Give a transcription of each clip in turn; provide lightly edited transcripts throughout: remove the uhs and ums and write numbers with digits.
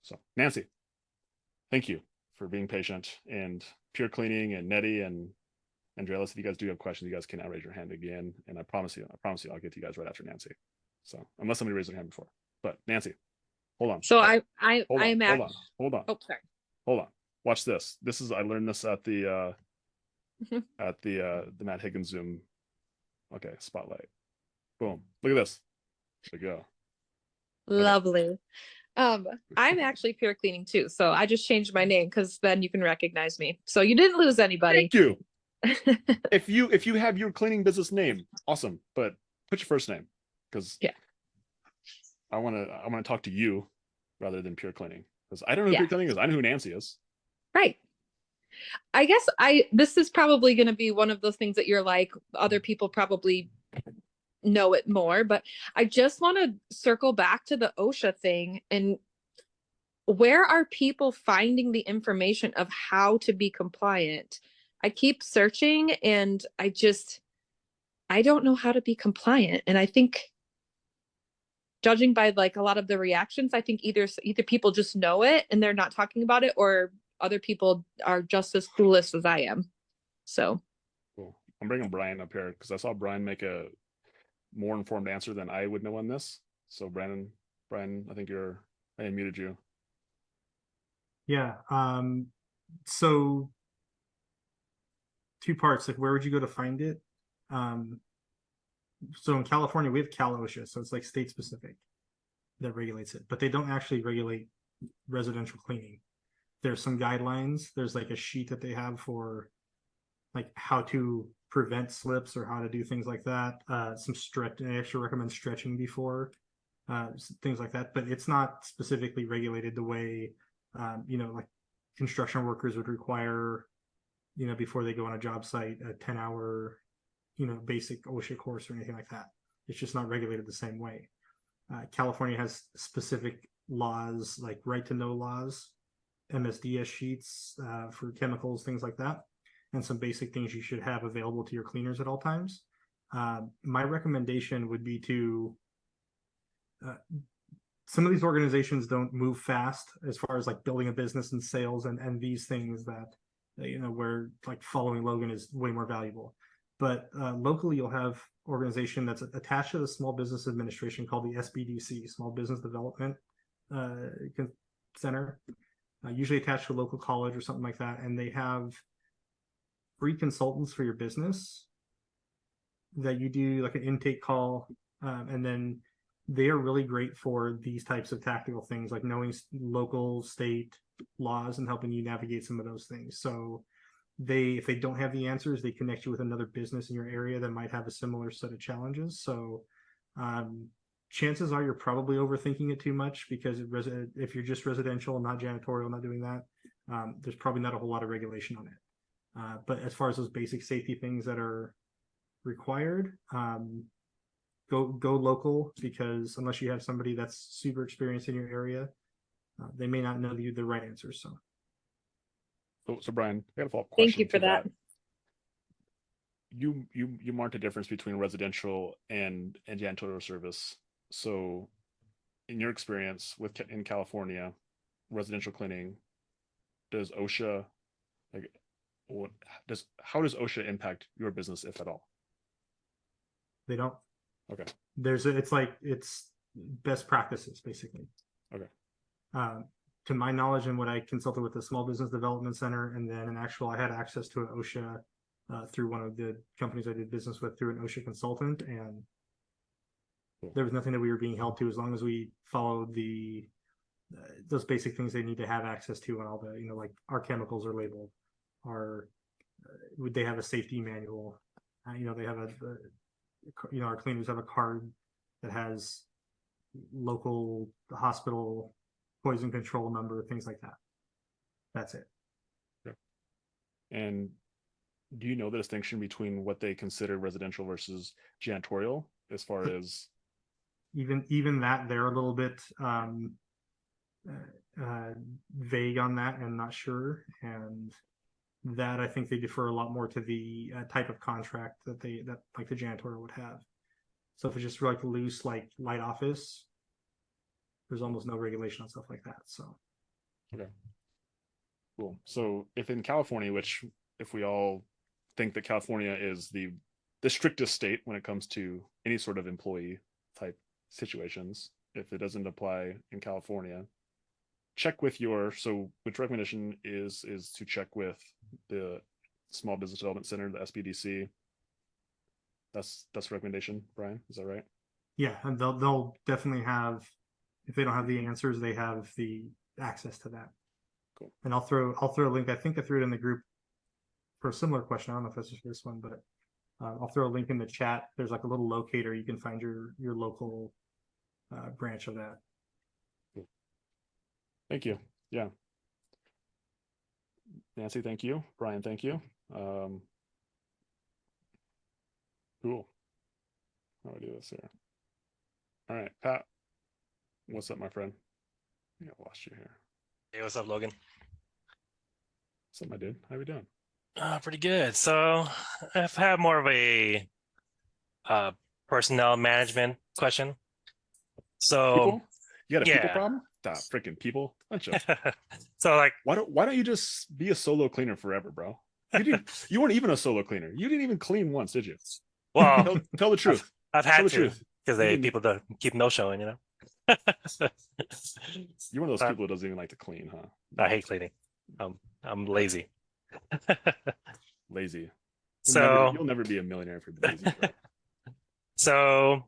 So Nancy, thank you for being patient, and Pure Cleaning and Nettie and Andreas, if you guys do have questions, you guys can now raise your hand again. And I promise you, I'll get to you guys right after Nancy. So unless somebody raised their hand before. But Nancy, hold on. So hold I'm on, hold on. Oh, sorry. Hold on. Watch this. I learned this at the Matt Higgins Zoom. Okay, spotlight. Boom. Look at this. There you go. Lovely. I'm actually Pure Cleaning too, so I just changed my name because then you can recognize me. So you didn't lose anybody. Thank you. if you have your cleaning business name, awesome. But put your first name, because yeah, I want to talk to you rather than Pure Cleaning, because I don't know who Pure Cleaning is. I know who Nancy is. Right. I guess this is probably going to be one of those things that you're like, other people probably know it more, but I just want to circle back to the OSHA thing. And where are people finding the information of how to be compliant? I keep searching and I don't know how to be compliant. And I think, judging by like a lot of the reactions, I think either people just know it and they're not talking about it, or other people are just as clueless as I am. So cool. I'm bringing Brian up here because I saw Brian make a more informed answer than I would know on this. So Brian, I think I unmuted you. Yeah. So two parts. Like, where would you go to find it? So in California, we have Cal OSHA, so it's like state specific that regulates it, but they don't actually regulate residential cleaning. There's some guidelines. There's like a sheet that they have for like how to prevent slips or how to do things like that. Some stretch. I actually recommend stretching before things like that, but it's not specifically regulated the way like construction workers would require, before they go on a job site, a 10-hour, basic OSHA course or anything like that. It's just not regulated the same way. California has specific laws, like right to know laws, MSDS sheets for chemicals, things like that, and some basic things you should have available to your cleaners at all times. My recommendation would be to some of these organizations don't move fast as far as like building a business and sales and these things that, where like following Logan is way more valuable. But locally, you'll have organization that's attached to the Small Business Administration called the SBDC, Small Business Development Center, usually attached to a local college or something like that. And they have free consultants for your business that you do like an intake call. And then they are really great for these types of tactical things, like knowing local, state laws and helping you navigate some of those things. So if they don't have the answers, they connect you with another business in your area that might have a similar set of challenges. So chances are you're probably overthinking it too much, because if you're just residential, not janitorial, not doing that, there's probably not a whole lot of regulation on it. But as far as those basic safety things that are required, go local, because unless you have somebody that's super experienced in your area, they may not know the right answers. So Brian, I got a follow-up question. Thank you for that. You marked a difference between residential and janitorial service. So in your experience in California, residential cleaning, does OSHA how does OSHA impact your business, if at all? They don't. Okay. It's best practices, basically. Okay. To my knowledge, and what I consulted with the Small Business Development Center, and then I had access to an OSHA through one of the companies I did business with through an OSHA consultant, and there was nothing that we were being held to as long as we followed those basic things they need to have access to, and all the like our chemicals are labeled, would they have a safety manual, they have our cleaners have a card that has local hospital poison control number, things like that. That's it. Yeah. And do you know the distinction between what they consider residential versus janitorial, as far as even that they're a little bit vague on that and not sure, and that I think they defer a lot more to the type of contract that like the janitorial would have. So if it's just like loose, like light office, there's almost no regulation on stuff like that. So Okay. Cool. So if in California, which if we all think that California is the strictest state when it comes to any sort of employee type situations, if it doesn't apply in California, check with your which recommendation is to check with the Small Business Development Center, the SBDC. That's the recommendation, Brian. Is that right? Yeah, and they'll definitely have, if they don't have the answers, they have the access to that. Cool. And I'll throw a link. I think I threw it in the group for a similar question. I don't know if that's just this one, but I'll throw a link in the chat. There's like a little locator. You can find your local branch of that. Cool. Thank you. Yeah. Nancy, thank you. Brian, thank you. Cool. How do I do this here? All right, Pat. What's up, my friend? I think I lost you here. Hey, what's up, Logan? What's up, my dude? How we doing? Pretty good. So I've had more of a personnel management question. So People? You got a people yeah. problem? Freaking people. Bunch of So like, why don't you just be a solo cleaner forever, bro? You weren't even a solo cleaner. You didn't even clean once, did you? well, tell the truth. I've Tell had the to truth. because people don't keep no showing, you know. You're one of those people who doesn't even like to clean, huh? I hate cleaning. I'm lazy. Lazy. So you'll never be a millionaire if you're lazy, bro. So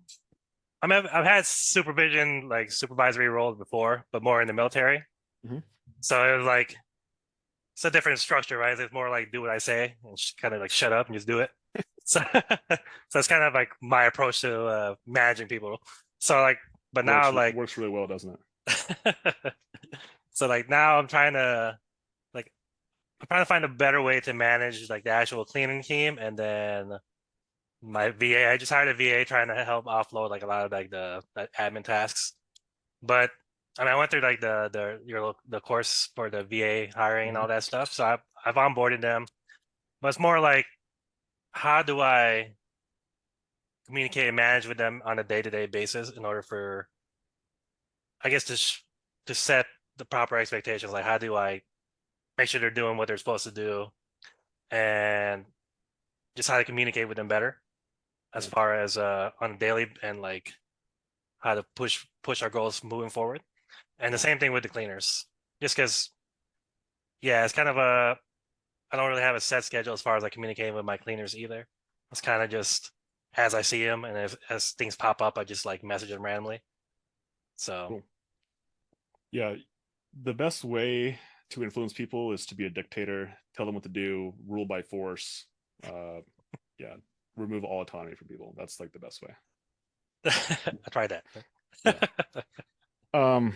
I've had supervision, like supervisory roles before, but more in the military. Mhm. So it was like it's a different structure, right? It's more like do what I say and kind of like shut up and just do it. So so it's kind of like my approach to managing people. So like, but now like works really well, doesn't it? so like now I'm trying to find a better way to manage like the actual cleaning team, and then my VA. I just hired a VA trying to help offload like a lot of like the admin tasks. But I mean, I went through like the course for the VA hiring and all that stuff. So I've onboarded them, but it's more like how do I communicate and manage with them on a day-to-day basis in order for, I guess, to set the proper expectations. Like how do I make sure they're doing what they're supposed to do, and just how to communicate with them better as far as on a daily, and like how to push our goals moving forward. And the same thing with the cleaners, just because, yeah, it's kind of I don't really have a set schedule as far as like communicating with my cleaners either. It's kind of just as I see them, and as things pop up, I just like message them randomly. So Cool. Yeah, the best way to influence people is to be a dictator, tell them what to do, rule by force. Yeah, remove all autonomy from people. That's like the best way. I tried that. Yeah.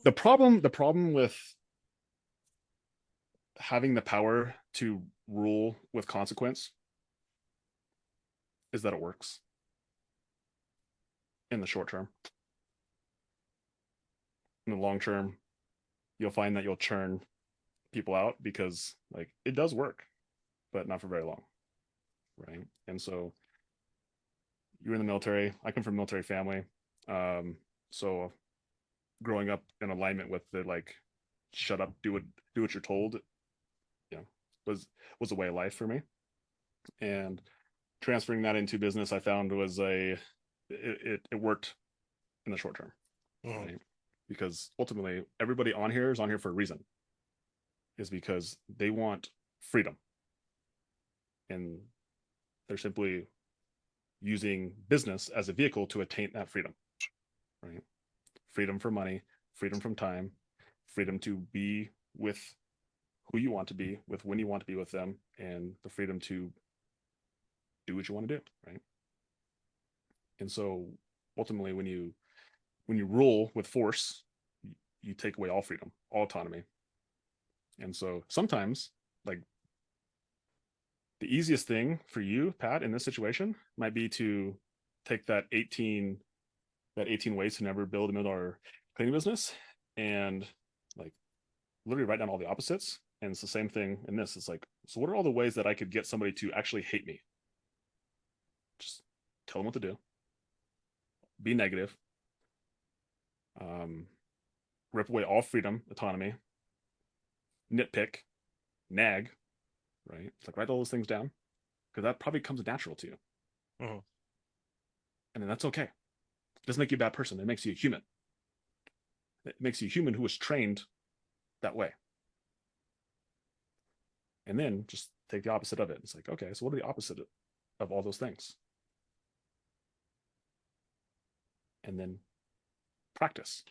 The problem with having the power to rule with consequence is that it works in the short term. In the long term, you'll find that you'll churn people out because like it does work, but not for very long, right? And so you're in the military. I come from a military family, so growing up in alignment with the like, shut up, do what you're told, you know, was a way of life for me. And transferring that into business, I found was it worked in the short term, right? Because ultimately everybody on here is on here for a reason, is because they want freedom, and they're simply using business as a vehicle to attain that freedom, right? Freedom for money, freedom from time, freedom to be with who you want to be with, when you want to be with them, and the freedom to do what you want to do, right? And so ultimately when you rule with force, you take away all freedom, all autonomy. And so sometimes, like, the easiest thing for you, Pat, in this situation might be to take that 18 ways to never build a $1 million cleaning business and like literally write down all the opposites. And it's the same thing in this. It's like, so what are all the ways that I could get somebody to actually hate me? Just tell them what to do. Be negative. rip away all freedom, autonomy, nitpick, nag, right? It's like write all those things down because that probably comes natural to you. Mhm. And then that's okay. It doesn't make you a bad person. It makes you a human. It makes you a human who was trained that way. And then just take the opposite of it. It's like, okay, so what are the opposite of all those things? And then practice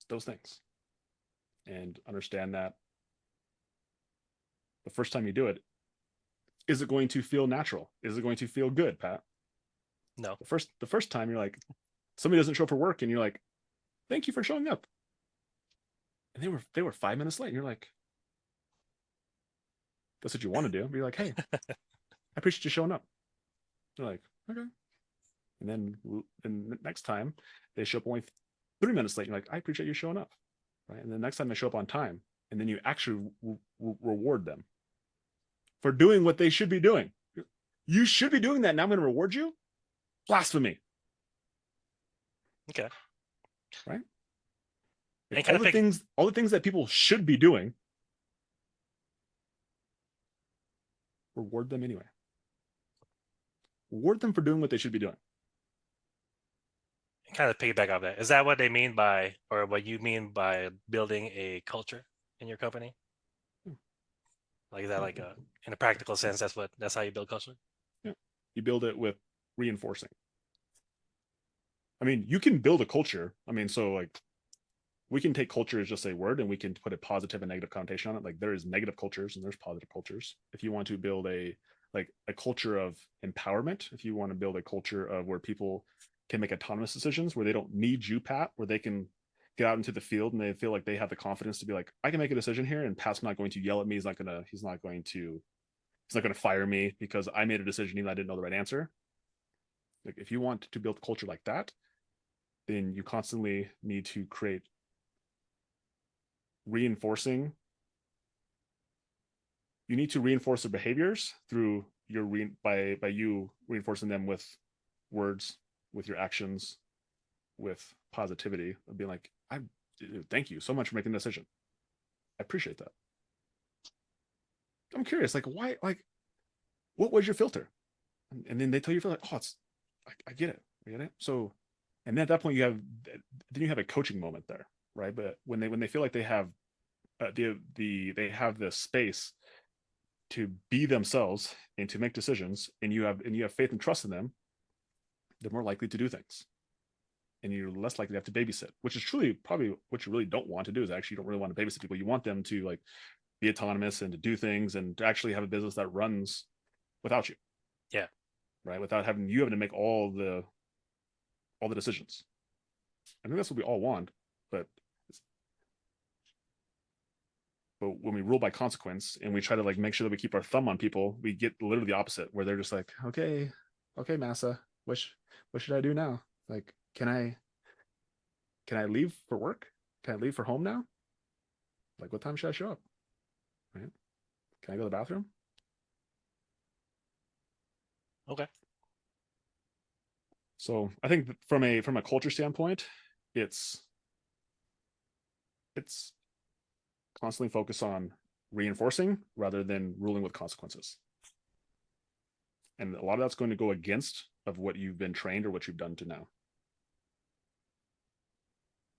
those things and understand that the first time you do it, is it going to feel natural? Is it going to feel good, Pat? No. The first time you're like, somebody doesn't show up for work and you're like, thank you for showing up. And they were 5 minutes late. And you're like, that's what you want to do. But you're like, hey, I appreciate you showing up. They're like, okay. And then the next time they show up only 3 minutes late. You're like, I appreciate you showing up. Right. And the next time they show up on time, and then you actually reward them for doing what they should be doing. You should be doing that. Now I'm going to reward you. Blasphemy. Okay. Right. And All the things that people should be doing, reward them anyway. Reward them for doing what they should be doing. kind of piggyback off that. Is that what they mean by, or what you mean by building a culture in your company? Like, is that like in a practical sense, that's how you build culture? Yeah. You build it with reinforcing. I mean, you can build a culture. I mean, so like we can take culture as just a word and we can put a positive and negative connotation on it. Like there is negative cultures and there's positive cultures. If you want to build a culture of empowerment, if you want to build a culture of where people can make autonomous decisions, where they don't need you, Pat, where they can get out into the field and they feel like they have the confidence to be like, I can make a decision here and Pat's not going to yell at me. He's not going to fire me because I made a decision even though I didn't know the right answer. Like if you want to build a culture like that, then you constantly need to create reinforcing. You need to reinforce their behaviors through by you reinforcing them with words, with your actions, with positivity, of being like, I thank you so much for making the decision. I appreciate that. I'm curious, like why, like what was your filter? And then they tell you, like, oh, I get it. I get it. So, and then at that point you have a coaching moment there, right? But when they feel like they have they have the space to be themselves and to make decisions, and you have faith and trust in them, they're more likely to do things, and you're less likely to have to babysit, which is truly probably what you really don't want to do. Is actually you don't really want to babysit people. You want them to like be autonomous and to do things and to actually have a business that runs without you. Yeah. Right. Without having to make all the decisions. I think that's what we all want, but when we rule by consequence and we try to like make sure that we keep our thumb on people, we get literally the opposite, where they're just like, okay, massa, what should I do now? Like, can I leave for work? Can I leave for home now? Like, what time should I show up? Right? Can I go to the bathroom? Okay. So I think from a culture standpoint, it's constantly focus on reinforcing rather than ruling with consequences. And a lot of that's going to go against of what you've been trained or what you've done to now.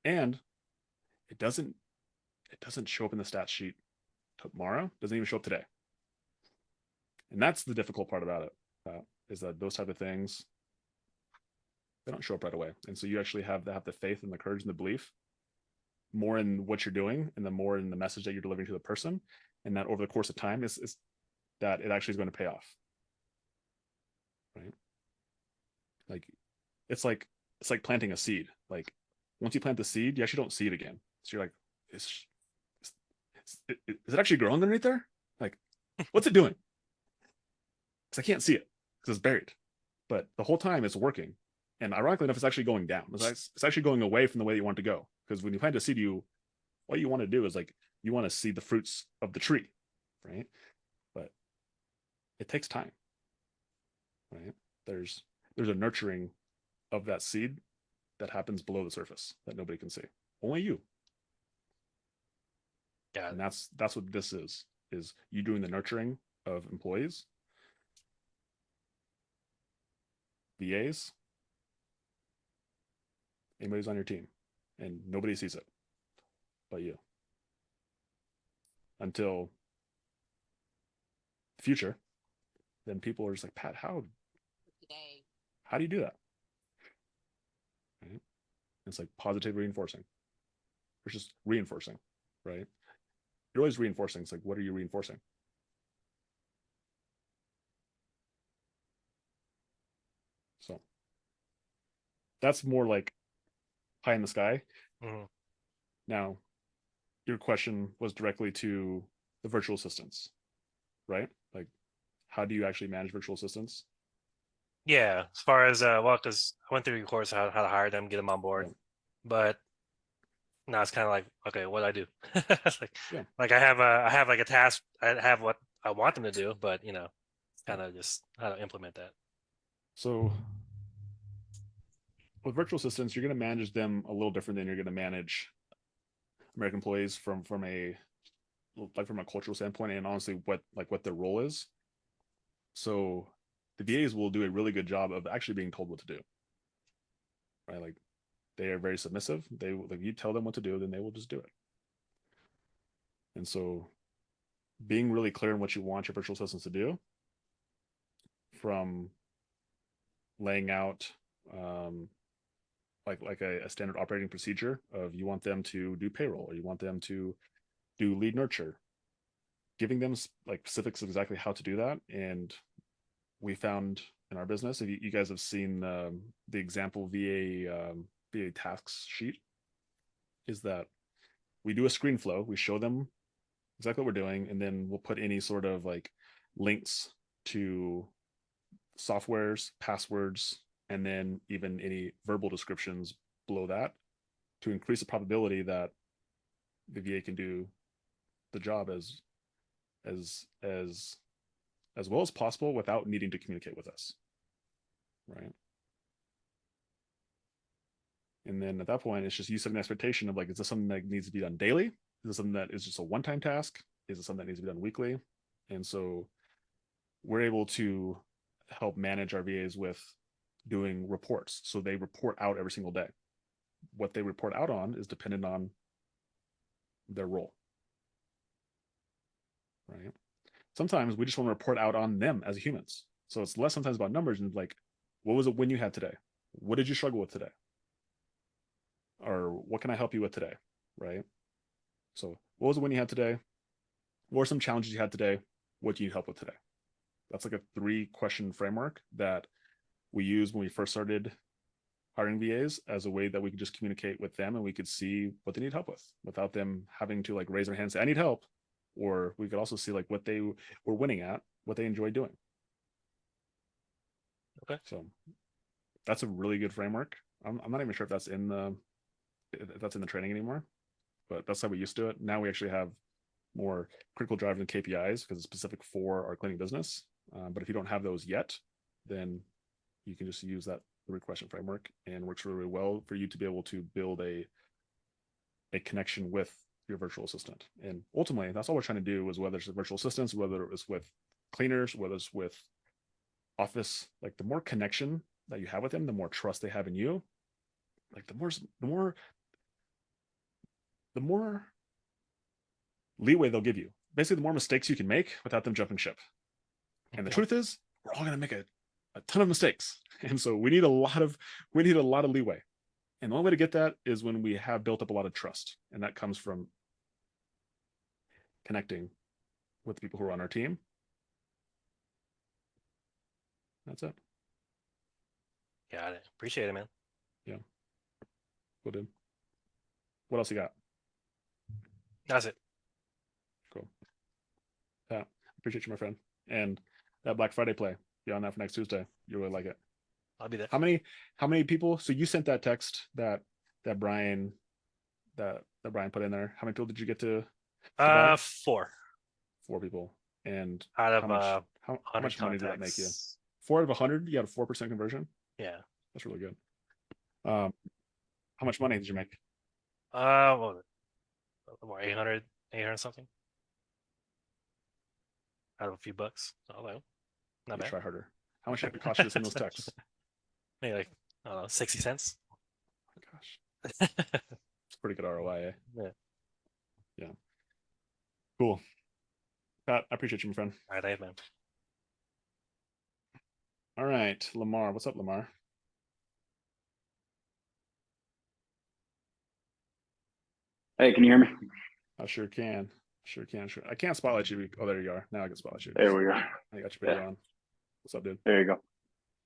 And it doesn't show up in the stats sheet tomorrow, doesn't even show up today. And that's the difficult part about it, is that those type of things, they don't show up right away. And so you actually have to have the faith and the courage and the belief more in what you're doing and the more in the message that you're delivering to the person. And that over the course of time is that it actually is going to pay off. Right? Like it's like planting a seed. Like once you plant the seed, you actually don't see it again. So you're like, is it actually growing underneath there? Like, what's it doing? Because I can't see it because it's buried. But the whole time it's working. And ironically enough, it's actually going down. It's actually going away from the way you want to go. Because when you plant a seed, what you want to do is like you want to see the fruits of the tree, right? But it takes time, right? There's a nurturing of that seed that happens below the surface that nobody can see. Only you. Got And it. that's what this is you doing the nurturing of employees, VAs, anybody's on your team, and nobody sees it but you until the future. Then people are just like, Pat, how do you do that? Right? It's like positive reinforcing. It's just reinforcing, right? You're always reinforcing. It's like, what are you reinforcing? So that's more like pie in the sky. Mhm. Now, your question was directly to the virtual assistants, right? Like, how do you actually manage virtual assistants? Yeah, as far as well, because I went through your course how to hire them, get them on board, Yeah. but now it's kind of like, okay, what do I do? It's Yeah. like I have like a task. I have what I want them to do, but it's kind of just how to implement that. So with virtual assistants, you're going to manage them a little different than you're going to manage American employees from a cultural standpoint, and honestly what their role is. So the VAs will do a really good job of actually being told what to do, right? Like, they are very submissive. They like, you tell them what to do, then they will just do it. And so being really clear on what you want your virtual assistants to do, from laying out like a standard operating procedure of, you want them to do payroll, or you want them to do lead nurture, giving them like specifics of exactly how to do that. And we found in our business, if you guys have seen the example VA tasks sheet, is that we do a screen flow, we show them exactly what we're doing, and then we'll put any sort of like links to softwares, passwords, and then even any verbal descriptions below that, to increase the probability that the VA can do the job as well as possible without needing to communicate with us, right? And then at that point, it's just you set an expectation of like, is this something that needs to be done daily? Is this something that is just a one-time task? Is it something that needs to be done weekly? And so we're able to help manage our VAs with doing reports. So they report out every single day. What they report out on is dependent on their role, right? Sometimes we just want to report out on them as humans. So it's less sometimes about numbers and like, what was it when you had today? What did you struggle with today? Or what can I help you with today? Right? So what was it when you had today? What are some challenges you had today? What do you need help with today? That's like a 3-question framework that we used when we first started hiring VAs, as a way that we could just communicate with them and we could see what they need help with without them having to like raise their hand and say, I need help. Or we could also see like what they were winning at, what they enjoy doing. Okay. So that's a really good framework. I'm not even sure if that's in the training anymore, but that's how we used to do it. Now we actually have more critical drivers and KPIs because it's specific for our cleaning business. But if you don't have those yet, then you can just use that 3-question framework, and works really, really well for you to be able to build a connection with your virtual assistant. And ultimately, that's all we're trying to do, is whether it's virtual assistants, whether it's with cleaners, whether it's with office, like the more connection that you have with them, the more trust they have in you, like the more leeway they'll give you. Basically, the more mistakes you can make without them jumping ship. And the truth is, we're all going to make a ton of mistakes, and so we need a lot of leeway. And the only way to get that is when we have built up a lot of trust, and that comes from connecting with the people who are on our team. That's it. Got it. Appreciate it, man. Yeah. Well, dude. What else you got? That's it. Cool. Yeah. Appreciate you, my friend. And that Black Friday play, be on that for next Tuesday. You really like it. I'll be there. How many people? So you sent that text that Brian put in there. How many people did you get to? 4 4 people. And out of how much money did that make you? contacts. 4 out of 100. You got a 4% conversion. Yeah. That's really good. How much money did you make? What, more 800. 800 something out of a few bucks. So like, not You bad. try harder. How much did it cost you to send those texts? Maybe like, I don't know, 60 cents. Oh my gosh, it's pretty good ROI. Yeah. Yeah. Cool. Pat, I appreciate you, my friend. All right, man. All right, Lamar. What's up, Lamar? Hey, can you hear me? I sure can. Sure can. Sure. I can't spotlight you. Oh, there you are. Now I can spotlight you. There we go. I got your video Yeah, on. What's up, dude? there you go.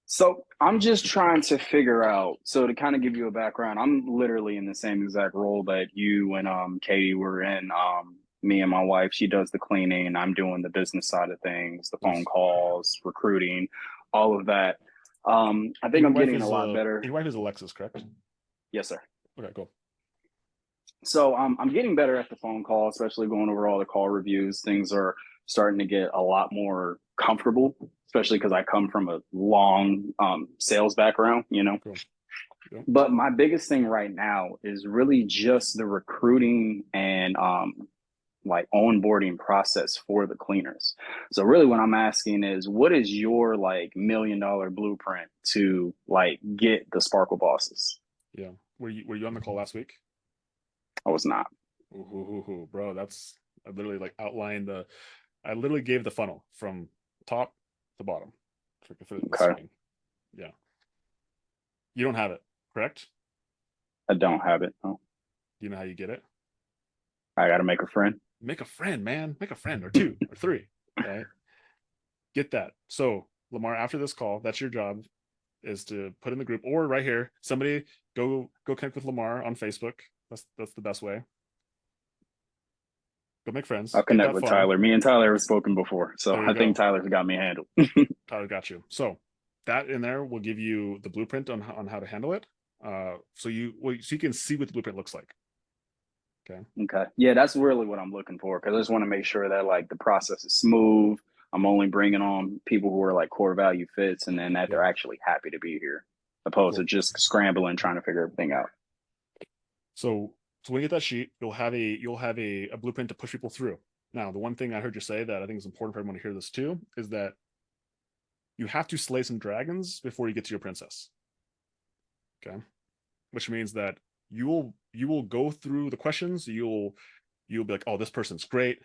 So I'm just trying to figure out. So to kind of give you a background, I'm literally in the same exact role that you and Katie were in. Me and my wife, she does the cleaning. I'm doing the business side of things, the phone Nice. calls, recruiting, all of that. I think I'm getting a lot better. Your wife is Alexis, correct? Yes, sir. Okay, cool. So I'm getting better at the phone call, especially going over all the call reviews. Things are starting to get a lot more comfortable, especially because I come from a long sales background, you know. Cool. Yep. But my biggest thing right now is really just the recruiting and like onboarding process for the cleaners. So really what I'm asking is, what is your like $1 million blueprint to like get the Sparkle bosses? Yeah. Were you on the call last week? I was not. Ooh, bro, I literally like outlined I literally gave the funnel from top to bottom. For the Okay. swing. Yeah. You don't have it, correct? I don't have it. No. Do you know how you get it? I got to make a friend. Make a friend, man. Make a friend or two or three. Right. Get that. So Lamar, after this call, that's your job, is to put in the group or right here. Somebody go connect with Lamar on Facebook. That's the best way. Go make friends. I'll Get connect that with funnel. Tyler. Me and Tyler have spoken before, so There you I think go. Tyler's got me handled. Tyler got you. So that in there will give you the blueprint on how to handle it. So you can see what the blueprint looks like. Okay. Okay. Yeah, that's really what I'm looking for, because I just want to make sure that like the process is smooth. I'm only bringing on people who are like core value fits, and then that they're Yeah. actually happy to be here, opposed Cool. to just scrambling trying to figure everything out. So when you get that sheet, you'll have a blueprint to push people through. Now, the one thing I heard you say that I think is important for everyone to hear this too is that you have to slay some dragons before you get to your princess. Okay. Which means that you will go through the questions. You'll be like, oh, this person's great.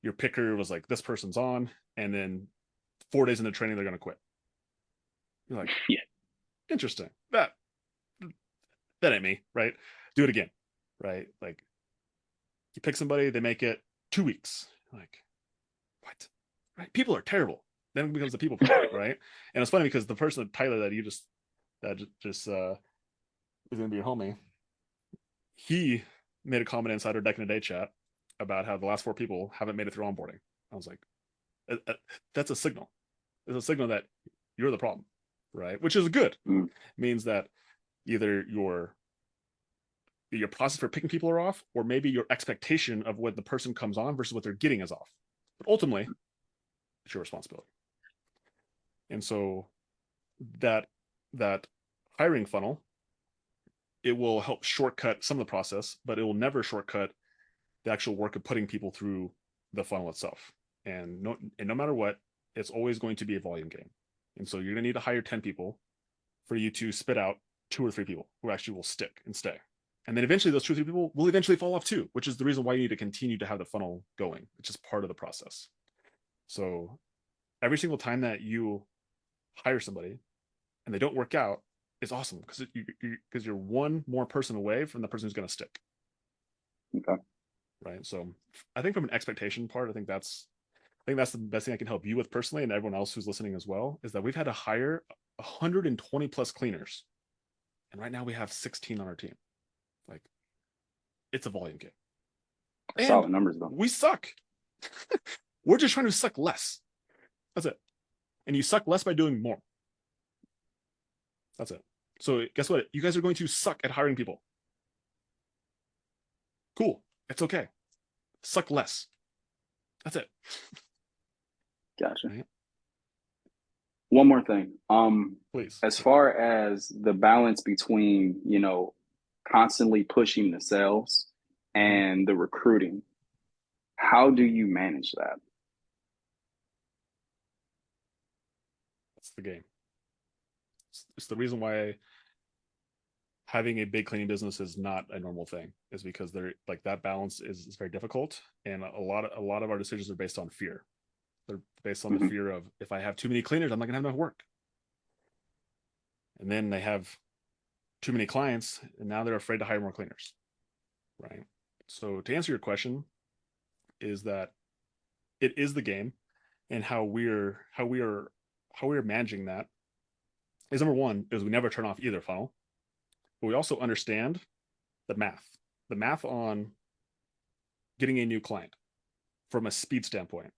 Your picker was like, this person's on, and then 4 days into training, they're gonna quit. You're like, Yeah. Interesting. That ain't me, right? Do it again, right? Like you pick somebody, they make it 2 weeks. Like, what? Right? People are terrible. Then it becomes a people problem, right? And it's funny because the person, Tyler, that is gonna be your homie, he made a comment inside our Deck in a Day chat about how the last 4 people haven't made it through onboarding. I was like, that's a signal. It's a signal that you're the problem, right? Which is good. Mm. Means that either your process for picking people are off, or maybe your expectation of what the person comes on versus what they're getting is off. But ultimately, it's your responsibility. And so that hiring funnel, it will help shortcut some of the process, but it will never shortcut the actual work of putting people through the funnel itself. And no matter what, it's always going to be a volume game. And so you're going to need to hire 10 people for you to spit out 2 or 3 people who actually will stick and stay. And then eventually those 2 or 3 people will eventually fall off too, which is the reason why you need to continue to have the funnel going. It's just part of the process. So every single time that you hire somebody and they don't work out, it's awesome because you're one more person away from the person who's going to stick. Okay. Right. So I think from an expectation part, I think that's the best thing I can help you with personally, and everyone else who's listening as well, is that we've had to hire 120 plus cleaners. And right now we have 16 on our team. Like, it's a volume game. And solid numbers though. We suck. We're just trying to suck less. That's it. And you suck less by doing more. That's it. So guess what? You guys are going to suck at hiring people. Cool. It's okay. Suck less. That's it. Gotcha. Right. One more thing. Please. As far as the balance between, you know, constantly pushing the sales and the recruiting, how do you manage that? That's the game. It's the reason why having a big cleaning business is not a normal thing, is because they're like that balance is very difficult, and a lot of our decisions are based on fear. They're based on the fear of, if I have too many cleaners, I'm not gonna have enough work. And then they have too many clients, and now they're afraid to hire more cleaners, right? So to answer your question, is that it is the game, and how we are managing that is, number one, is we never turn off either funnel, but we also understand the math on getting a new client from a speed standpoint.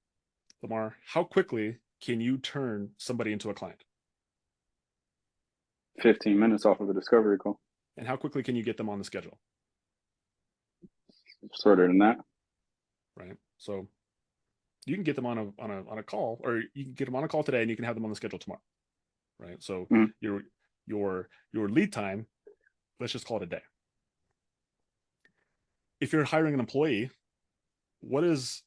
Lamar, how quickly can you turn somebody into a client? 15 minutes off of a discovery call. And how quickly can you get them on the schedule? Shorter than that. Right. So you can get them on a call, or you can get them on a call today, and you can have them on the schedule tomorrow. Right. So your lead time, let's just call it a day. If you're hiring an employee, what is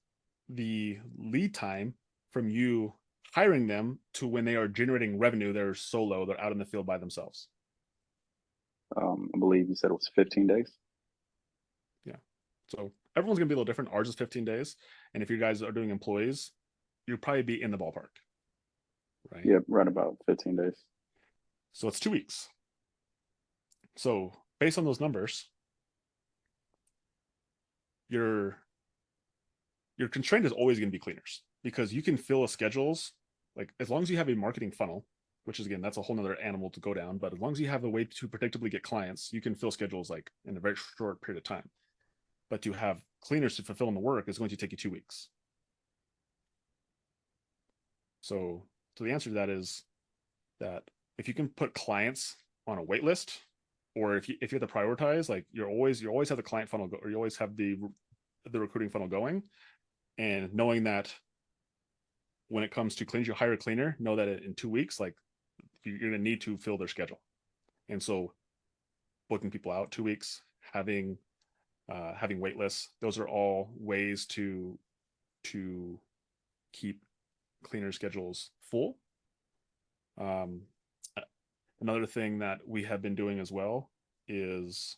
the lead time from you hiring them to when they are generating revenue? They're solo, they're out in the field by themselves. I believe you said it was 15 days. Yeah. So everyone's gonna be a little different. Ours is 15 days. And if you guys are doing employees, you'll probably be in the ballpark. Right. Yep, right about 15 days. So it's 2 weeks. So based on those numbers, your constraint is always going to be cleaners, because you can fill a schedules, like as long as you have a marketing funnel, which is, again, that's a whole nother animal to go down, but as long as you have a way to predictably get clients, you can fill schedules like in a very short period of time. But to have cleaners to fulfill in the work is going to take you 2 weeks. So the answer to that is that if you can put clients on a wait list, or if you have to prioritize, like you always have the client funnel go, or you always have the recruiting funnel going, and knowing that when it comes to cleaners, you hire a cleaner, know that in 2 weeks, like you're going to need to fill their schedule. And so booking people out 2 weeks, having wait lists, those are all ways to keep cleaner schedules full. Another thing that we have been doing as well is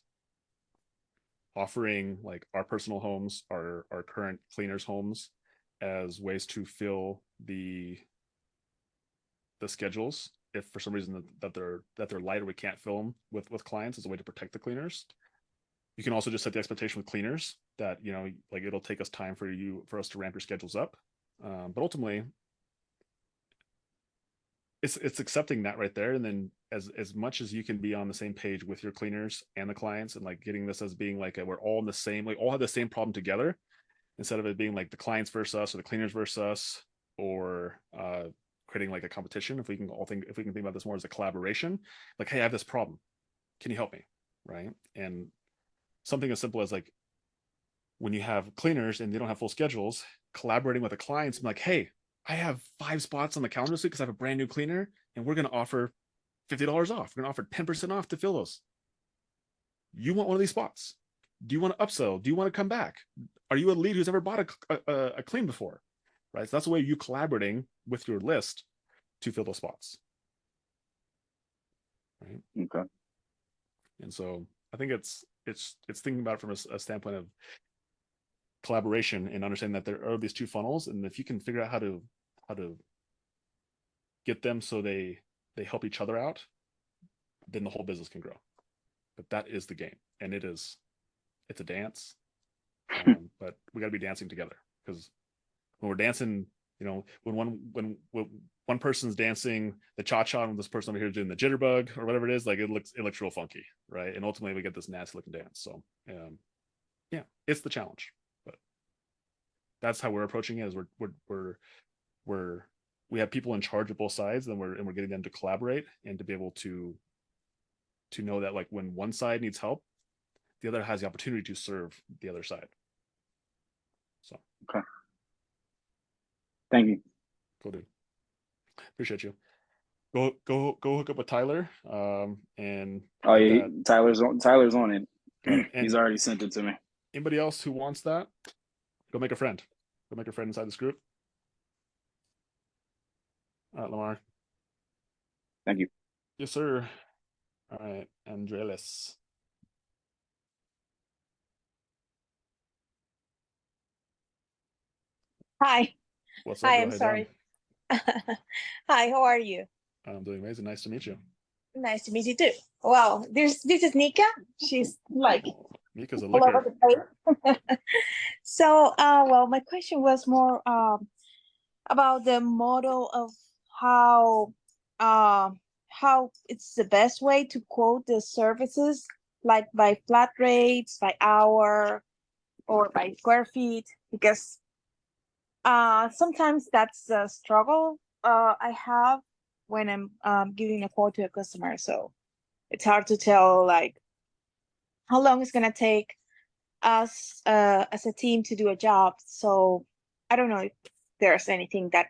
offering like our personal homes, our current cleaners' homes, as ways to fill the schedules. If for some reason that they're light, or we can't fill them with clients, as a way to protect the cleaners. You can also just set the expectation with cleaners that, like, it'll take us time for us to ramp your schedules up. But ultimately, it's accepting that right there, and then as much as you can be on the same page with your cleaners and the clients, and like getting this as being like we're all in the same, like all have the same problem together, instead of it being like the clients versus us or the cleaners versus us, or creating like a competition. If we can think about this more as a collaboration, like, hey, I have this problem, can you help me? Right. And something as simple as like, when you have cleaners and they don't have full schedules, collaborating with the clients, I'm like, hey, I have 5 spots on the calendar this week because I have a brand new cleaner, and we're going to offer $50 off. We're going to offer 10% off to fill those. You want one of these spots? Do you want to upsell? Do you want to come back? Are you a lead who's ever bought a clean before? Right. So that's the way you collaborating with your list to fill those spots. Right. Okay. And so I think it's thinking about it from a standpoint of collaboration, and understanding that there are these 2 funnels, and if you can figure out how to get them so they help each other out, then the whole business can grow. But that is the game, and it's a dance, but we got to be dancing together, because when we're dancing, when one person's dancing the cha-cha and this person over here is doing the jitterbug or whatever it is, like it looks real funky, right? And ultimately we get this nasty looking dance. So yeah, it's the challenge. That's how we're approaching it. Is we have people in charge of both sides, and we're getting them to collaborate, and to be able to know that, like, when one side needs help, the other has the opportunity to serve the other side. So okay, thank you. Cool, dude. Appreciate you. Go hook up with Tyler. And oh yeah, Tyler's on it. And he's already sent it to me. Anybody else who wants that, go make a friend. Go make a friend inside this group. All right, Lamar. Thank you. Yes, sir. All right, Andrelis. Hi. What's up, Hi, girl? I'm How you sorry. doing? Hi, how are you? I'm doing amazing. Nice to meet you. Nice to meet you too. Well, this is Nika. She's like Oh, Mika's a all over liquor. the place. So, well, my question was more about the model of how how it's the best way to quote the services, like by flat rates, by hour, or by square feet, because sometimes that's a struggle I have when I'm giving a quote to a customer. So it's hard to tell like how long it's gonna take us as a team to do a job. So I don't know if there's anything that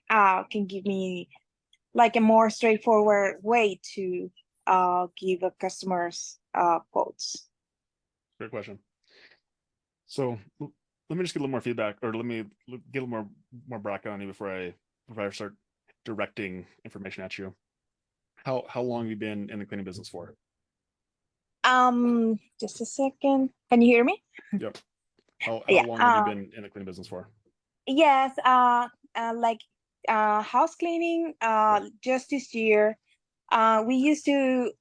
can give me like a more straightforward way to give a customer's quotes. Great question. So let me just get a little more feedback, or let me get a little more background on you before I start directing information at you. How long have you been in the cleaning business for? Just a second. Can you hear me? Yep. How Yeah. long have you been in the cleaning business for? Yes. Like house cleaning. Just this year. We used to.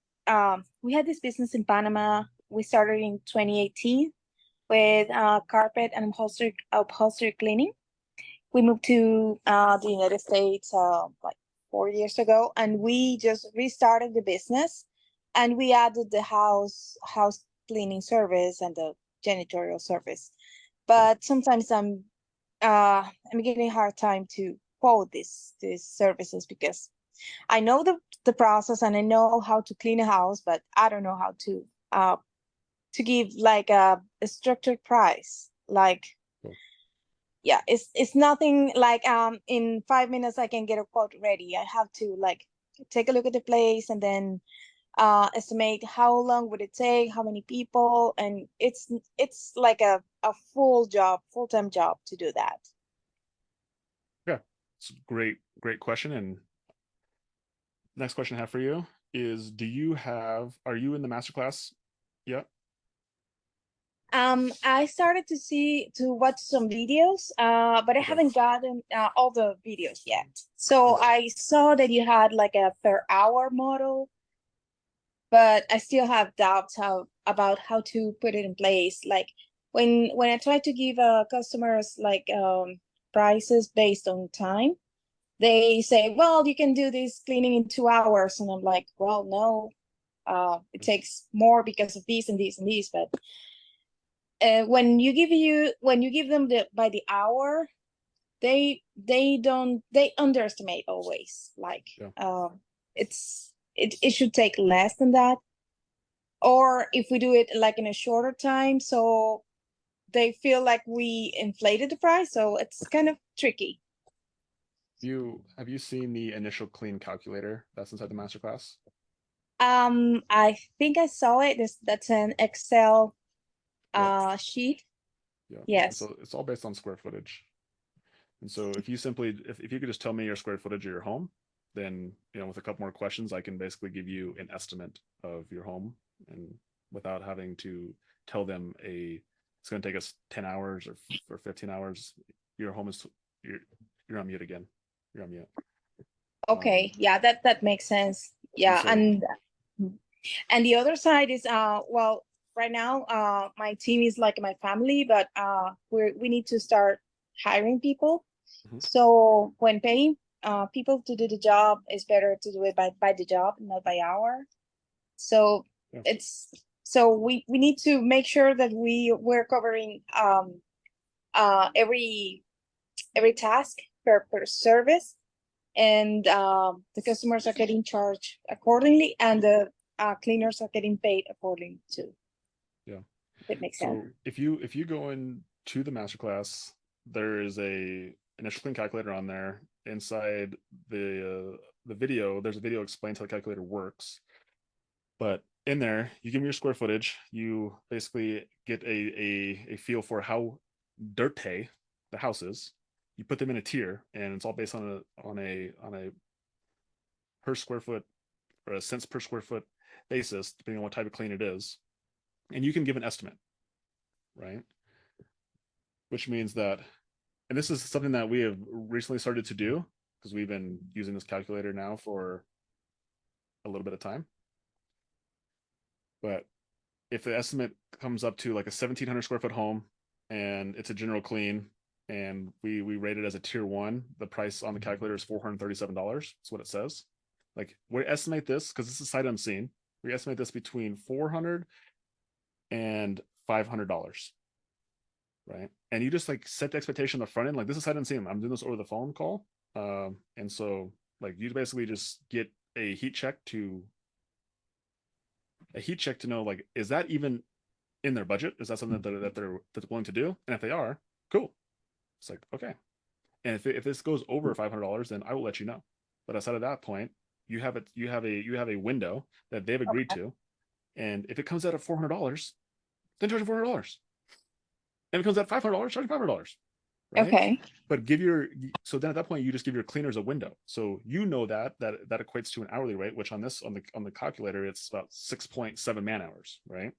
We had this business in Panama. We started in 2018 with carpet and upholstery cleaning. We moved to the United States like 4 years ago, and we just restarted the business, and we added the house cleaning service and the janitorial service. But sometimes I'm getting a hard time to quote these services because I know the process and I know how to clean a house, but I don't know how to give like a structured price. Like, Cool. yeah, it's nothing like in 5 minutes I can get a quote ready. I have to like take a look at the place and then estimate how long would it take, how many people, and it's like a full-time job to do that. Yeah, it's a great question. And next question I have for you is, are you in the masterclass yet? I started to watch some videos, but I Okay. haven't gotten all the videos yet. So Okay. I saw that you had like a per hour model, but I still have doubts about how to put it in place. Like when I try to give customers like prices based on time, they say, well, you can do this cleaning in 2 hours, and I'm like, well, no, it takes more because of these and these and these. But when you give them by the hour, they underestimate always. Like Yeah. it should take less than that, or if we do it like in a shorter time, so they feel like we inflated the price. So it's kind of tricky. Have you seen the initial clean calculator that's inside the masterclass? I think I saw it. That's an Excel sheet. Yeah. Yes. So it's all based on square footage. And so if you could just tell me your square footage of your home, then with a couple more questions, I can basically give you an estimate of your home, and without having to tell them it's going to take us 10 hours or 15 hours. Your home is you're on mute again. You're on mute. Okay. Yeah, that makes sense. Yeah, so- and the other side is well, right now my team is like my family, but we need to start hiring people. Mhm. So when paying people to do the job, it's better to do it by the job, not by hour. So Yeah. we need to make sure that we're covering every task per service, and the customers are getting charged accordingly, and the cleaners are getting paid accordingly too. Yeah. That makes sense. So if you go into the masterclass, there is a initial clean calculator on there. Inside the video, there's a video explains how the calculator works. But in there, you give me your square footage. You basically get a feel for how dirty the houses, you put them in a tier, and it's all based on a per square foot or a cents per square foot basis, depending on what type of clean it is. And you can give an estimate, right? Which means that, and this is something that we have recently started to do because we've been using this calculator now for a little bit of time. But if the estimate comes up to like a 1,700 square foot home and it's a general clean, and we rate it as a tier 1, the price on the calculator is $437. That's what it says. Like, we estimate this because this is sight unseen. We estimate this between $400 and $500, right? And you just like set the expectation on the front end. Like, this is sight unseen. I'm doing this over the phone call, and so like you basically just get a heat check to know, like, is that even in their budget? Is that something that they're willing to do? And if they are, cool. It's like, okay. And if this goes over $500, then I will let you know. But outside of that point, you have a window that they've agreed to, and if it comes out at $400, then charge them $400. And if it comes out at $500, charge them $500. Right? Okay. But so then at that point you just give your cleaners a window, so you know that equates to an hourly rate, which on the calculator it's about 6.7 man hours, right?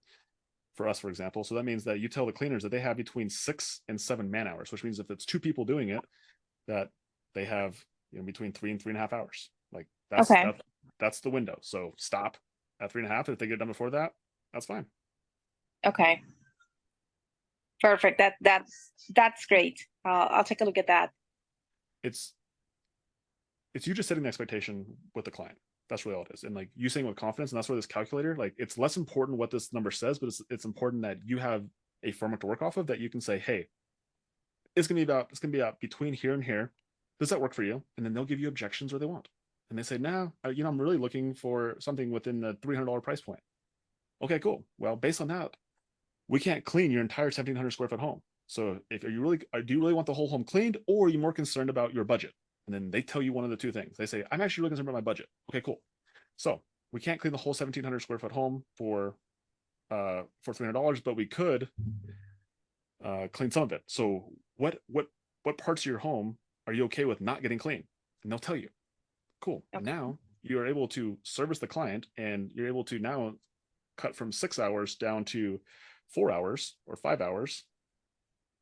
For us, for example. So that means that you tell the cleaners that they have between 6 and 7 man hours, which means if it's 2 people doing it, that they have, you know, between 3 and 3.5 hours. Like, that's the window. So stop at 3.5. If they get done before that, that's fine. Okay. Perfect. That's great. I'll take a look at that. It's you just setting the expectation with the client. That's really all it is. And like you saying with confidence, and that's where this calculator, like, it's less important what this number says, but it's important that you have a framework to work off of, that you can say, hey, it's gonna be about between here and here. Does that work for you? And then they'll give you objections or they won't. And they say, no, you know, I'm really looking for something within the $300 price point. Okay, cool. Well, based on that, we can't clean your entire 1,700 square foot home. So do you really want the whole home cleaned, or are you more concerned about your budget? And then they tell you one of the two things. They say, I'm actually really concerned about my budget. Okay, cool. So we can't clean the whole 1,700 square foot home for $300, but we could clean some of it. So what parts of your home are you okay with not getting clean? And they'll tell you. Cool. Okay. And now you're able to service the client, and you're able to now cut from 6 hours down to 4 hours or 5 hours.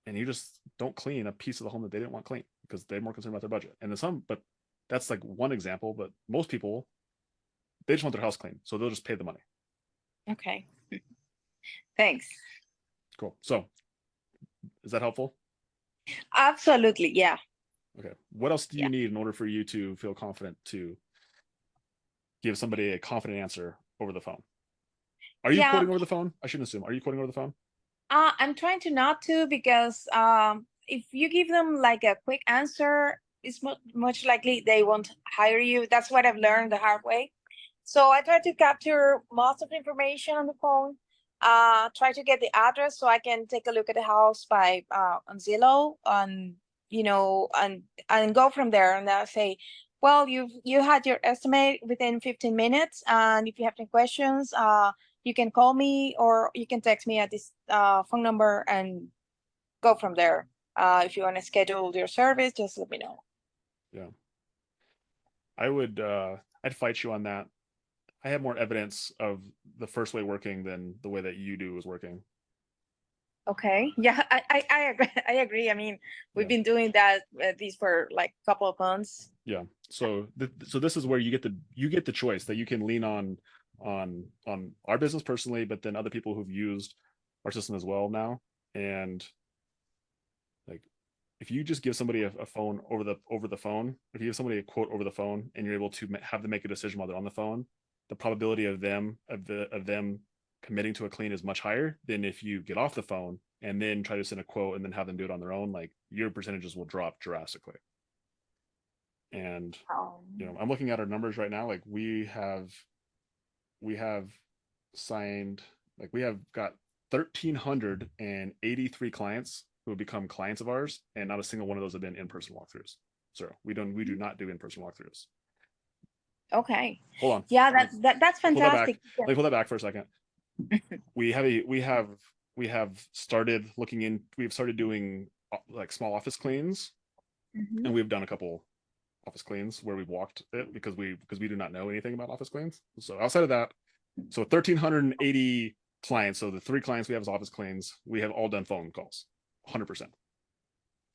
And you just don't clean a piece of the home that they didn't want clean because they're more concerned about their budget. And then but that's like one example, but most people, they just want their house clean. So they'll just pay the money. Okay. Thanks. Cool. So is that helpful? Absolutely. Yeah. Okay. What else do you need in order for you to feel confident to give somebody a confident answer over the phone? Are you quoting over the phone? I shouldn't assume. Are you quoting over the phone? I'm trying to not to, because if you give them like a quick answer, it's much likely they won't hire you. That's what I've learned the hard way. So I try to capture most of the information on the phone. Try to get the address so I can take a look at the house by on Zillow, and and go from there. And I'll say, well, you had your estimate within 15 minutes, and if you have any questions, you can call me or you can text me at this phone number and go from there. If you want to schedule your service, just let me know. Yeah. I'd fight you on that. I have more evidence of the first way working than the way that you do is working. Okay. Yeah, I agree. I agree. I mean, we've been doing that these for like a couple of months. Yeah. So this is where you get the choice that you can lean on our business personally, but then other people who've used our system as well now. And like, if you just give somebody a phone over the phone, if you give somebody a quote over the phone and you're able to have them make a decision while they're on the phone, the probability of them committing to a clean is much higher than if you get off the phone and then try to send a quote and then have them do it on their own. Like, your percentages will drop drastically. And I'm looking at our numbers right now. Like, we have signed, like, we have got 1,383 clients who have become clients of ours, and not a single one of those have been in-person walkthroughs. So we do not do in-person walkthroughs. Okay. Hold on. Yeah, that's fantastic. Let me pull that back for a second. We have started doing like small office cleans, Mhm. and we've done a couple office cleans where we've walked it because we do not know anything about office cleans. So outside of that, so 1,380 clients. So the 3 clients we have as office cleans, we have all done phone calls, 100%.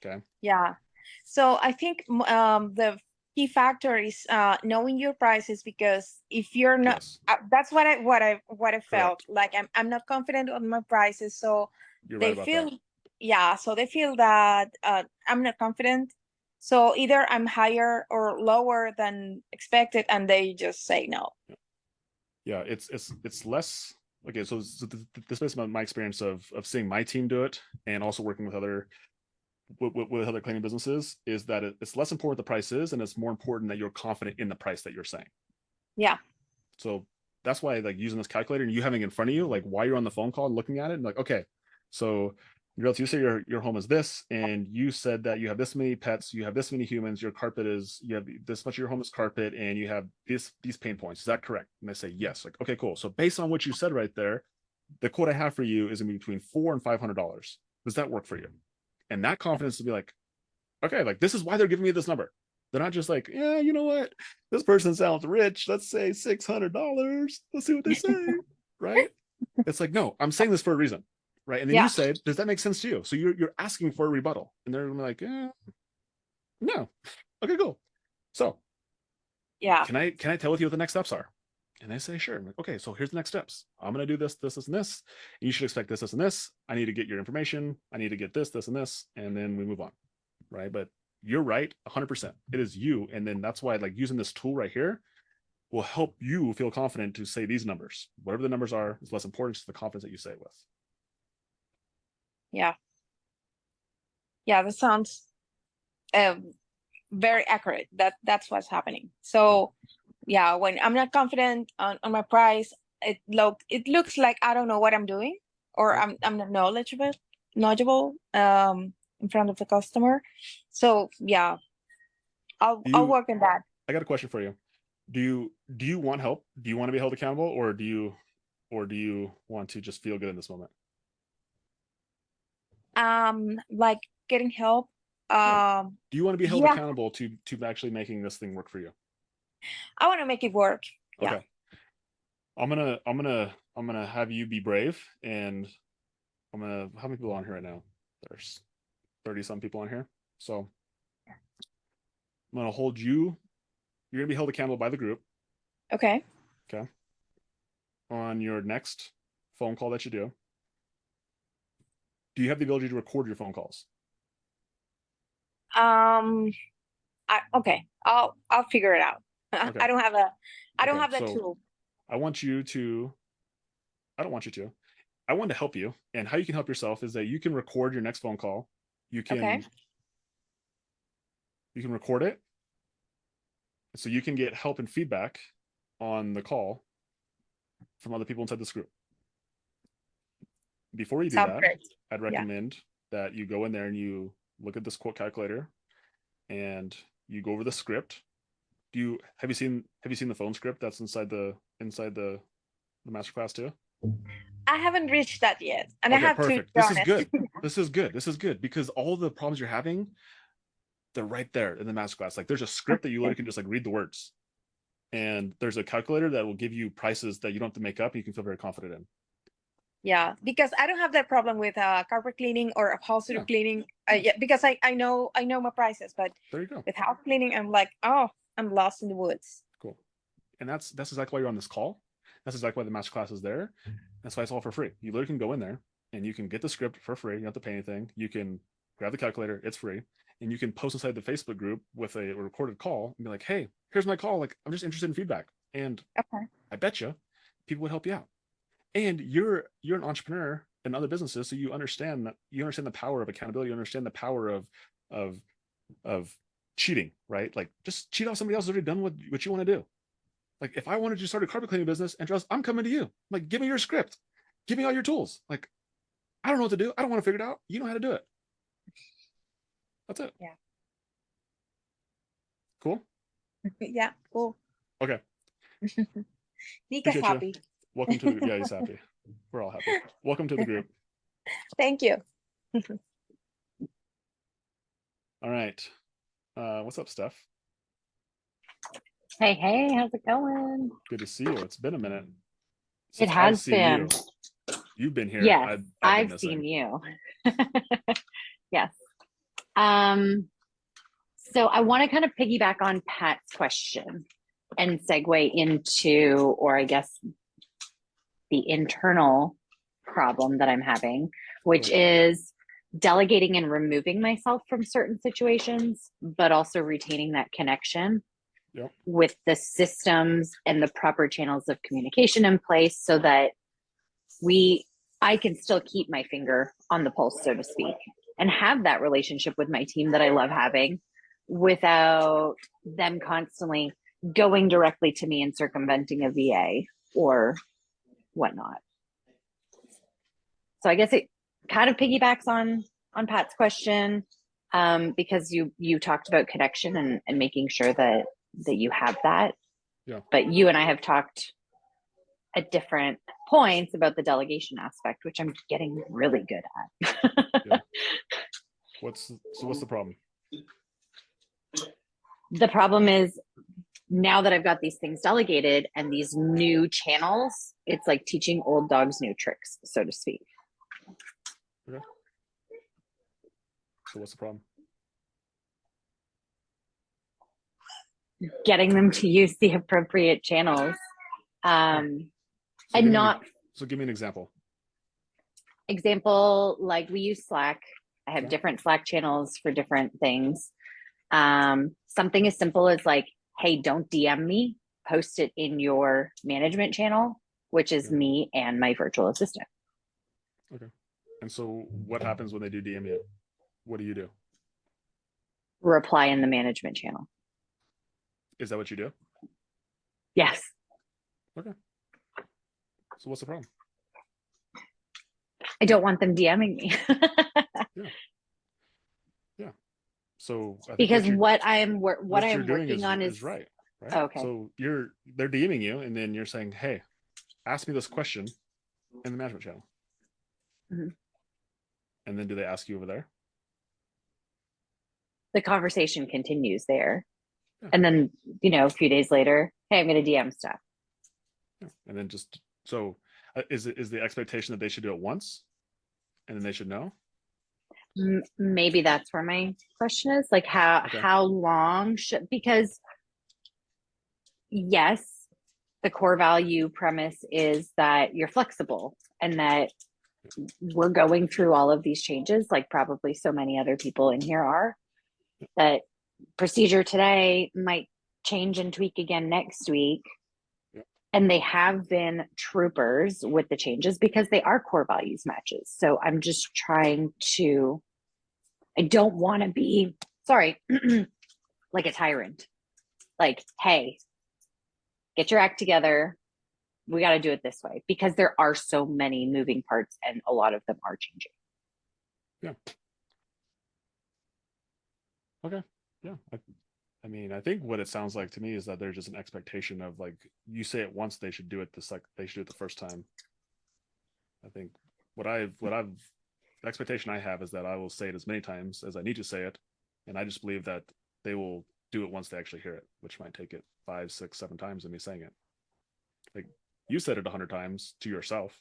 Okay. Yeah. So I think the key factor is knowing your prices, because if you're not, Yes. that's what I felt Correct. like. I'm not confident on my prices, so You're right they about feel, that. yeah, so they feel that I'm not confident. So either I'm higher or lower than expected, and they just say no. Yeah, it's less okay. So this is my experience of seeing my team do it, and also working with other cleaning businesses, is that it's less important what the price is, and it's more important that you're confident in the price that you're saying. Yeah. So that's why, like, using this calculator and you having it in front of you, like while you're on the phone call and looking at it, and like, okay, so you say your home is this, and you said that you have this many pets, you have this many humans, your carpet is, you have this much of your home is carpet, and you have these pain points. Is that correct? And they say yes. Like, okay, cool. So based on what you said right there, the quote I have for you is gonna be between $400 and $500. Does that work for you? And that confidence to be like, okay, like this is why they're giving me this number. They're not just like, yeah, you know what? This person sounds rich. Let's say $600. Let's see what they say. Right? It's like, no, I'm saying this for a reason. Right. And then Yeah. you say, does that make sense to you? So you're asking for a rebuttal. And they're like, no. Okay, cool. So Yeah. can I tell with you what the next steps are? And they say, sure. I'm like, okay, so here's the next steps. I'm gonna do this, this, and this. And you should expect this, and this. I need to get your information. I need to get this, and this, and then we move on. Right. But you're right, 100%. It is you. And then that's why, like, using this tool right here will help you feel confident to say these numbers. Whatever the numbers are is less important to the confidence that you say it with. Yeah. Yeah, that sounds very accurate. That's what's happening. So yeah, when I'm not confident on my price, it looks like I don't know what I'm doing, or Yep. I'm not knowledgeable in front of the customer. So yeah, I'll work on that. I got a question for you. Do you want help? Do you want to be held accountable, or do you want to just feel good in this moment? Like getting help. Yeah. Do you want to be held Yeah, accountable to actually making this thing work for you? I want to make it work. Yeah. Okay. I'm gonna have you be brave, and how many people on here right now? There's 30 some people on here. So I'm gonna hold you. You're gonna be held accountable by the group. Okay. Okay. On your next phone call that you do you have the ability to record your phone calls? Okay. I'll figure it out. Okay. I don't have Okay, that so tool. I want you to. I don't want you to. I want to help you, and how you can help yourself is that you can record your next phone call. You can Okay. record it, so you can get help and feedback on the call from other people inside this group. Before you do Sounds that, great. I'd recommend that you go in there and you look at this quote calculator, and you go over the script. Have you seen the phone script that's inside the masterclass too? I haven't reached that yet, and I Okay, have to perfect. be This is honest. good. This is good. This is good because all the problems you're having, they're right there in the masterclass. Like, there's a script that you literally can just like read the words, and there's a calculator that will give you prices that you don't have to make up. And you can feel very confident in. Yeah, because I don't have that problem with carpet cleaning or upholstery Yeah. cleaning. Yeah, because I know my prices, but There you go. with house cleaning, I'm like, oh, I'm lost in the woods. Cool. And that's exactly why you're on this call. That's exactly why the masterclass is there. That's why it's all for free. You literally can go in there and you can get the script for free. You don't have to pay anything. You can grab the calculator, it's free. And you can post inside the Facebook group with a recorded call and be like, hey, here's my call. Like, I'm just interested in feedback. And Okay. I bet you people would help you out. And you're an entrepreneur in other businesses, so you understand the power of accountability. You understand the power of cheating, right? Like, just cheat off somebody else who's already done what you want to do. Like, if I wanted to start a carpet cleaning business, and trust, I'm coming to you. Like, give me your script, give me all your tools. Like, I don't know what to do. I don't want to figure it out. You know how to do it. That's it. Yeah. Cool. Yeah. Cool. Okay. Nika's Appreciate happy. you. Welcome to the. Yeah, he's happy. We're all happy. Welcome to the group. Thank you. All right. What's up, Steph? Hey, hey, how's it going? Good to see you. It's been a minute It since I've has seen been. you. You've been here. Yes, I've been I've missing. seen you. Yes. Um, so I want to kind of piggyback on Pat's question and segue into, or I guess the internal problem that I'm having, which is delegating and removing myself from certain situations, but also retaining that connection Yep. with the systems and the proper channels of communication in place so that I can still keep my finger on the pulse, so to speak, and have that relationship with my team that I love having without them constantly going directly to me and circumventing a VA or whatnot. So I guess it kind of piggybacks on Pat's question, because you talked about connection and making sure that you have that. Yeah. But you and I have talked at different points about the delegation aspect, which I'm getting really good at. Yeah. What's the problem? The problem is now that I've got these things delegated and these new channels, it's like teaching old dogs new tricks, so to speak. Okay. So what's the problem? Getting them to use the appropriate channels. So And not give me an example. Like we use Slack. I have Okay. different Slack channels for different things. Something as simple as like, hey, don't DM me, post it in your management channel, which is Yeah. me and my virtual assistant. Okay. And so what happens when they do DM you? What do you do? Reply in the management channel. Is that what you do? Yes. Okay. So what's the problem? I don't want them DMing me. Yeah. So I think Because what I am you're doing working on is right. Right. Okay. So they're DMing you, and then you're saying, "Hey, ask me this question in the management channel." Mhm. And then do they ask you over there? The conversation continues there. Yeah. And then, a few days later, hey, I'm going to DM stuff. Yeah. And then just so is the expectation that they should do it once, and then they should know? Maybe that's where my question is, like how long because yes, the core value premise is that you're flexible and that we're going through all of these changes, like probably so many other people in here are, that procedure today might change and tweak again next week. Yeah. And they have been troopers with the changes because they are core values matches. So I'm just trying to, I don't want to be, sorry, like a tyrant. Like, hey, get your act together. We got to do it this way because there are so many moving parts and a lot of them are changing. Yeah. Okay. Yeah. I mean, I think what it sounds like to me is that there's just an expectation of like you say it once, they should do it they should do it the first time. I think the expectation I have is that I will say it as many times as I need to say it, and I just believe that they will do it once they actually hear it, which might take it 5, 6, 7 times of me saying it. Like you said it 100 times to yourself.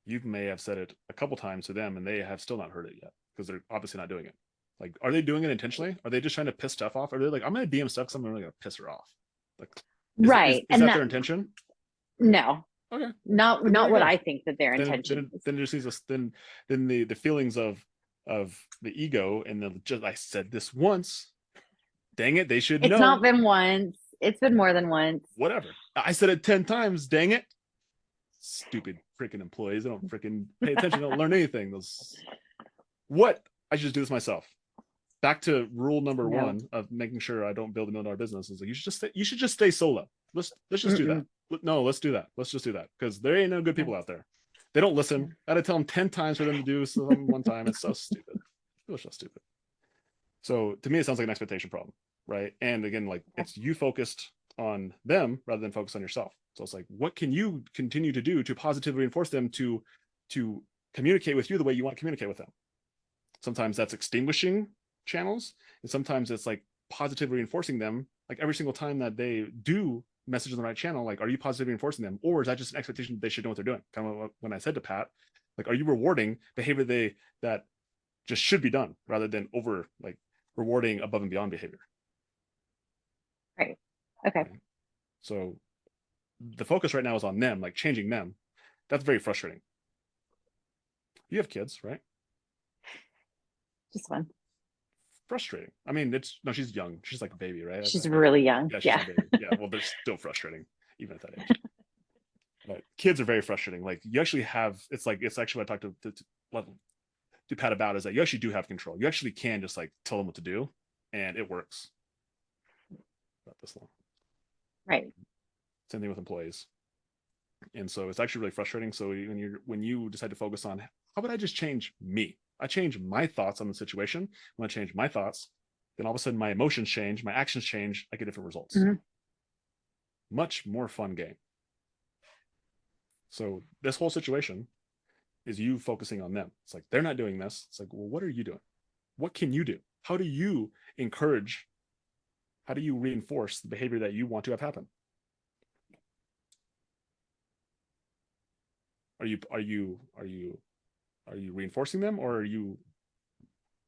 You may have said it a couple times to them, and they have still not heard it yet because they're obviously not doing it. Like, are they doing it intentionally? Are they just trying to piss stuff off? Are they like, I'm going to DM stuff because I'm really going to piss her off? Like, Right. Is that their intention? No. Okay. Not what I think that their then, intention is. Then it just needs us. Then the feelings of the ego and the just I said this once. Dang it, they should know. It's not been once. It's been more than once. Whatever. I said it 10 times. Dang it. Stupid freaking employees. They don't freaking pay attention. They don't learn anything. What? I should just do this myself. Back to rule number 1 of making sure I don't build $1 million business is like you should just stay solo. Let's just do that. No, let's do that. Let's just do that because there ain't no good people out there. They don't listen. I had to tell them 10 times for them to do something one time. It's so stupid. It was so stupid. So to me, it sounds like an expectation problem, right? And again, like it's you focused on them rather than focused on yourself. So it's like, what can you continue to do to positively reinforce them to communicate with you the way you want to communicate with them? Sometimes that's extinguishing channels, and sometimes it's like positively reinforcing them, like every single time that they do message on the right channel. Like, are you positively reinforcing them, or is that just an expectation that they should know what they're doing? Kind of when I said to Pat, like, are you rewarding behavior that just should be done rather than over like rewarding above and beyond behavior? Right. Okay. So the focus right now is on them, like changing them. That's very frustrating. You have kids, right? Just one. Frustrating. I mean, no, she's young. She's like a baby, right? She's really young. Yeah, she's Yeah. a baby. Yeah, well, they're still frustrating, even at that age. But kids are very frustrating. Like you actually have, it's actually what I talked to Pat about, is that you actually do have control. You actually can just like tell them what to do, and it works. About this long. Right. Same thing with employees. And so it's actually really frustrating. So when you decide to focus on, how about I just change me? I change my thoughts on the situation. When I change my thoughts, then all of a sudden my emotions change, my actions change, I get different results. Mm-hmm. Much more fun game. So this whole situation is you focusing on them. It's like, they're not doing this. It's like, well, what are you doing? What can you do? How do you encourage? How do you reinforce the behavior that you want to have happen? Are you reinforcing them, or are you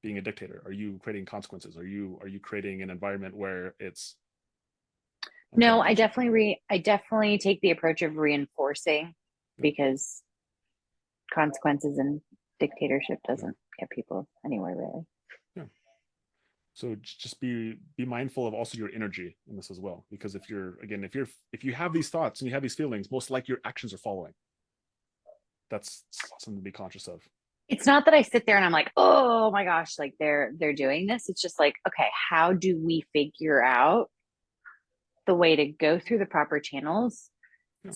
being a dictator? Are you creating consequences? Are you creating an environment where it's No, I definitely take the approach of reinforcing, because consequences and dictatorship doesn't get people anywhere really. Yeah. So just be mindful of also your energy in this as well, because if you have these thoughts and you have these feelings, most likely your actions are following. That's something to be conscious of. It's not that I sit there and I'm like, oh my gosh, like they're doing this. It's just like, okay, how do we figure out the way to go through the proper channels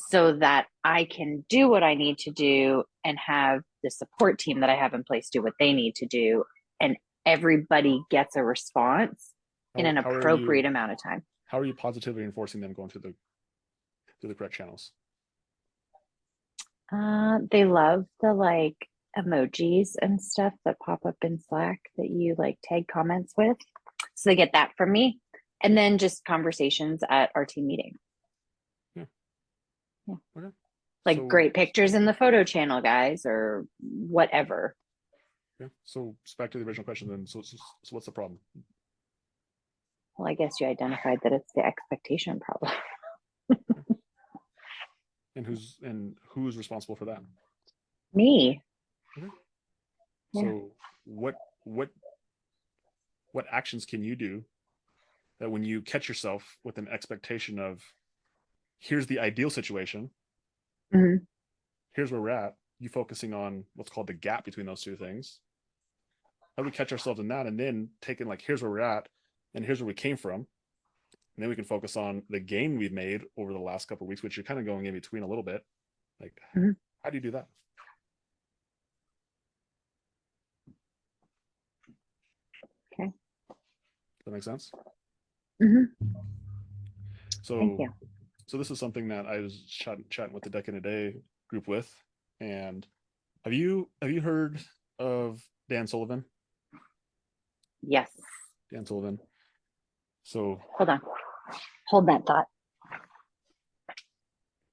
so that I can do what I need to do and have the support team that I have in place do what they need to do, and everybody gets a response in an appropriate amount of time. How are you positively enforcing them going through the correct channels? They love the like emojis and stuff that pop up in Slack that you like tag comments with. So they get that from me. And then just conversations at our team meeting. Yeah. Okay. Like great pictures in the photo channel, guys, or whatever. Yeah. So back to the original question then. So what's the problem? Well, I guess you identified that it's the expectation problem. And who's responsible for that? Me. Okay. Yeah. So what actions can you do that when you catch yourself with an expectation of, here's the ideal situation, mm-hmm. here's where we're at, you focusing on what's called the gap between those two things? How do we catch ourselves in that, and then taking like, here's where we're at and here's where we came from, and then we can focus on the gain we've made over the last couple of weeks, which you're kind of going in between a little bit. Like, mm-hmm. How do you do that? Okay. Does that make sense? Mm-hmm. So this is something that I was chatting with the Deck in a Day group with. And have you heard of Dan Sullivan? Yes. Dan Sullivan. So hold on. Hold that thought.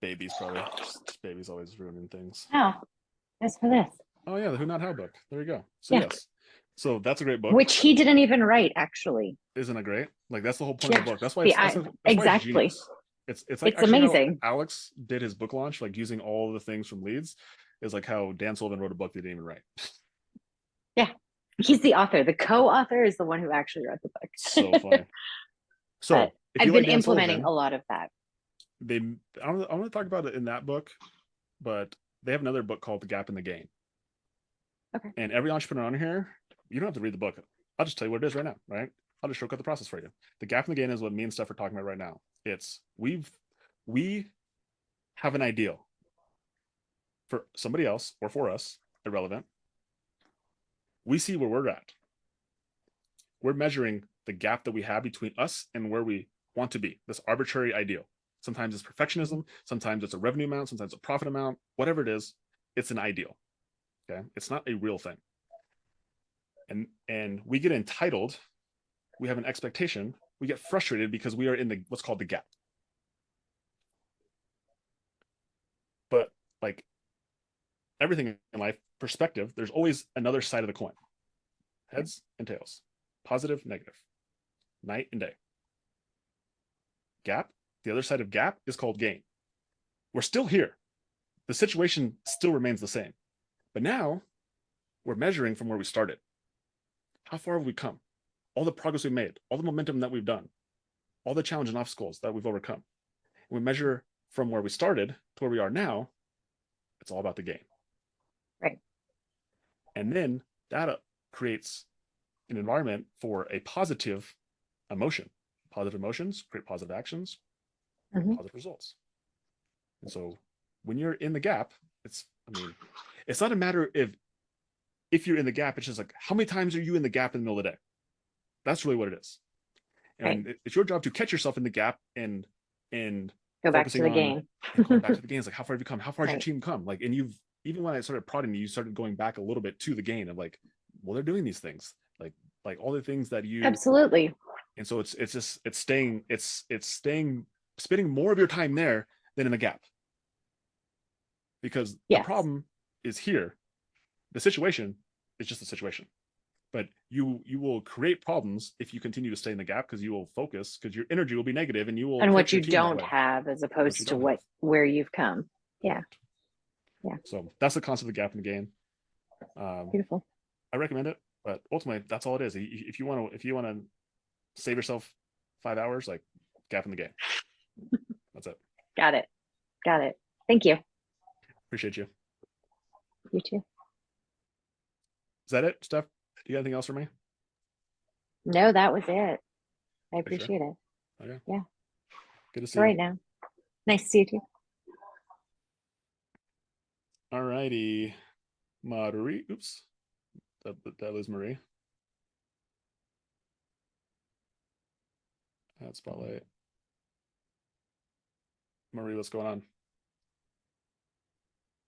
Babies probably. Just babies always ruining things. Oh, as for this. Oh yeah, the Who Not How book. There you go. So yes. So that's a great book. Which he didn't even write, actually. Isn't it great? Like that's the whole point of the book. That's why exactly. Why it's like, it's amazing. Alex did his book launch, like using all the things from Leads, is like how Dan Sullivan wrote a book they didn't even write. Yeah. He's the author. The co-author is the one who actually wrote the book. So funny. So I've been implementing a lot of that. I'm going to talk about it in that book, but they have another book called The Gap in the Gain. Okay. And every entrepreneur on here, you don't have to read the book. I'll just tell you what it is right now, right? I'll just shortcut the process for you. The Gap in the Gain is what me and Steph are talking about right now. It's we have an ideal for somebody else or for us, irrelevant. We see where we're at. We're measuring the gap that we have between us and where we want to be, this arbitrary ideal. Sometimes it's perfectionism, sometimes it's a revenue amount, sometimes a profit amount, whatever it is, it's an ideal. Okay. It's not a real thing. And we get entitled, we have an expectation, we get frustrated because we are in the what's called the gap. But like everything in life, perspective, there's always another side of the coin. Heads and tails, positive, negative, night and day. Gap, the other side of gap is called gain. We're still here. The situation still remains the same. But now we're measuring from where we started. How far have we come? All the progress we've made, all the momentum that we've done, all the challenges and obstacles that we've overcome. And we measure from where we started to where we are now. It's all about the gain. Right. And then that creates an environment for a positive emotion. Positive emotions create positive actions, positive results. And so when you're in the gap, it's not a matter of if you're in the gap, it's just like, how many times are you in the gap in the middle of the day? That's really what it is. And it's your job to catch yourself in the gap and go back to the game. Going back to the games. Like, how far have you come? How far has your team come? Like, and even when I started prodding you started going back a little bit to the game of like, well, they're doing these things. Like all the things that you absolutely. And so it's spending more of your time there than in the gap. Because the problem is here. The situation is just a situation. But you will create problems if you continue to stay in the gap, because you will focus, because your energy will be negative, and you will. And what you don't have as opposed to where you've come. Yeah. Yeah. So that's the concept of the gap in the game. Beautiful. I recommend it, but ultimately that's all it is. If you want to save yourself 5 hours, like, gap in the game. That's it. Got it. Thank you. Appreciate you. You too. Is that it, Steph? Do you got anything else for me? No, that was it. I appreciate it. Okay. Yeah. Good to see you. you. Now. Nice to see you too. All righty. Marie. Oops. That was Marie. That spotlight. Marie, what's going on?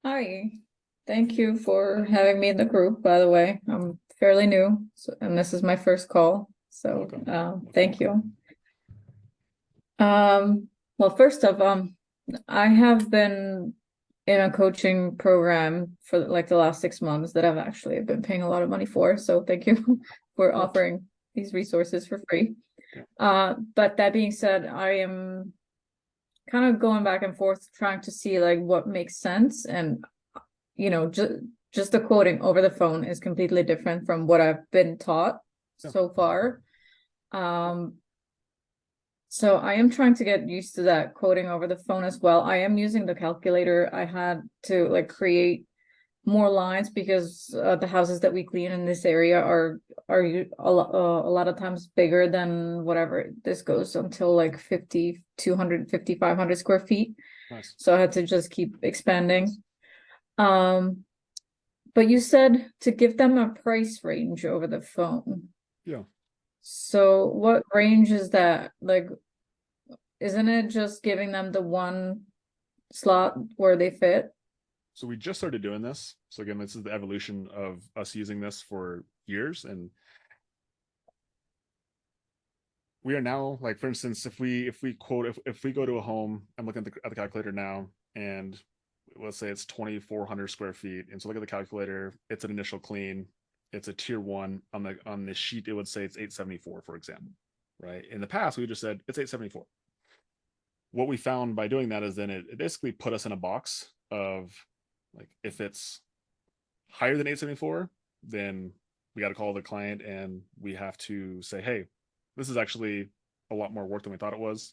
Hi. Thank you for having me in the group, by the way. I'm fairly new, and this is my first call. So thank you. Well, first off, I have been in a coaching program for like the last 6 months that I've actually been paying a lot of money for. So thank you for offering these resources for free. But that being said, I am kind of going back and forth trying to see like what makes sense. And just the quoting over the phone is completely different from what I've been taught so far. So I am trying to get used to that quoting over the phone as well. I am using the calculator. I had to like create more lines because the houses that we clean in this area are a lot of times bigger than whatever this goes until like 50, 200, 500 square feet. Nice. So I had to just keep expanding. But you said to give them a price range over the phone. Yeah. So what range is that? Like, isn't it just giving them the one slot where they fit? So we just started doing this. So again, this is the evolution of us using this for years. And we are now, like, for instance, if we go to a home, I'm looking at the calculator now, and let's say it's 2,400 square feet. And so look at the calculator, it's an initial clean. It's a tier 1 on the sheet. It would say it's 874, for example, right? In the past, we just said it's 874. What we found by doing that is then it basically put us in a box of, like, if it's higher than 874, then we got to call the client and we have to say, hey, this is actually a lot more work than we thought it was.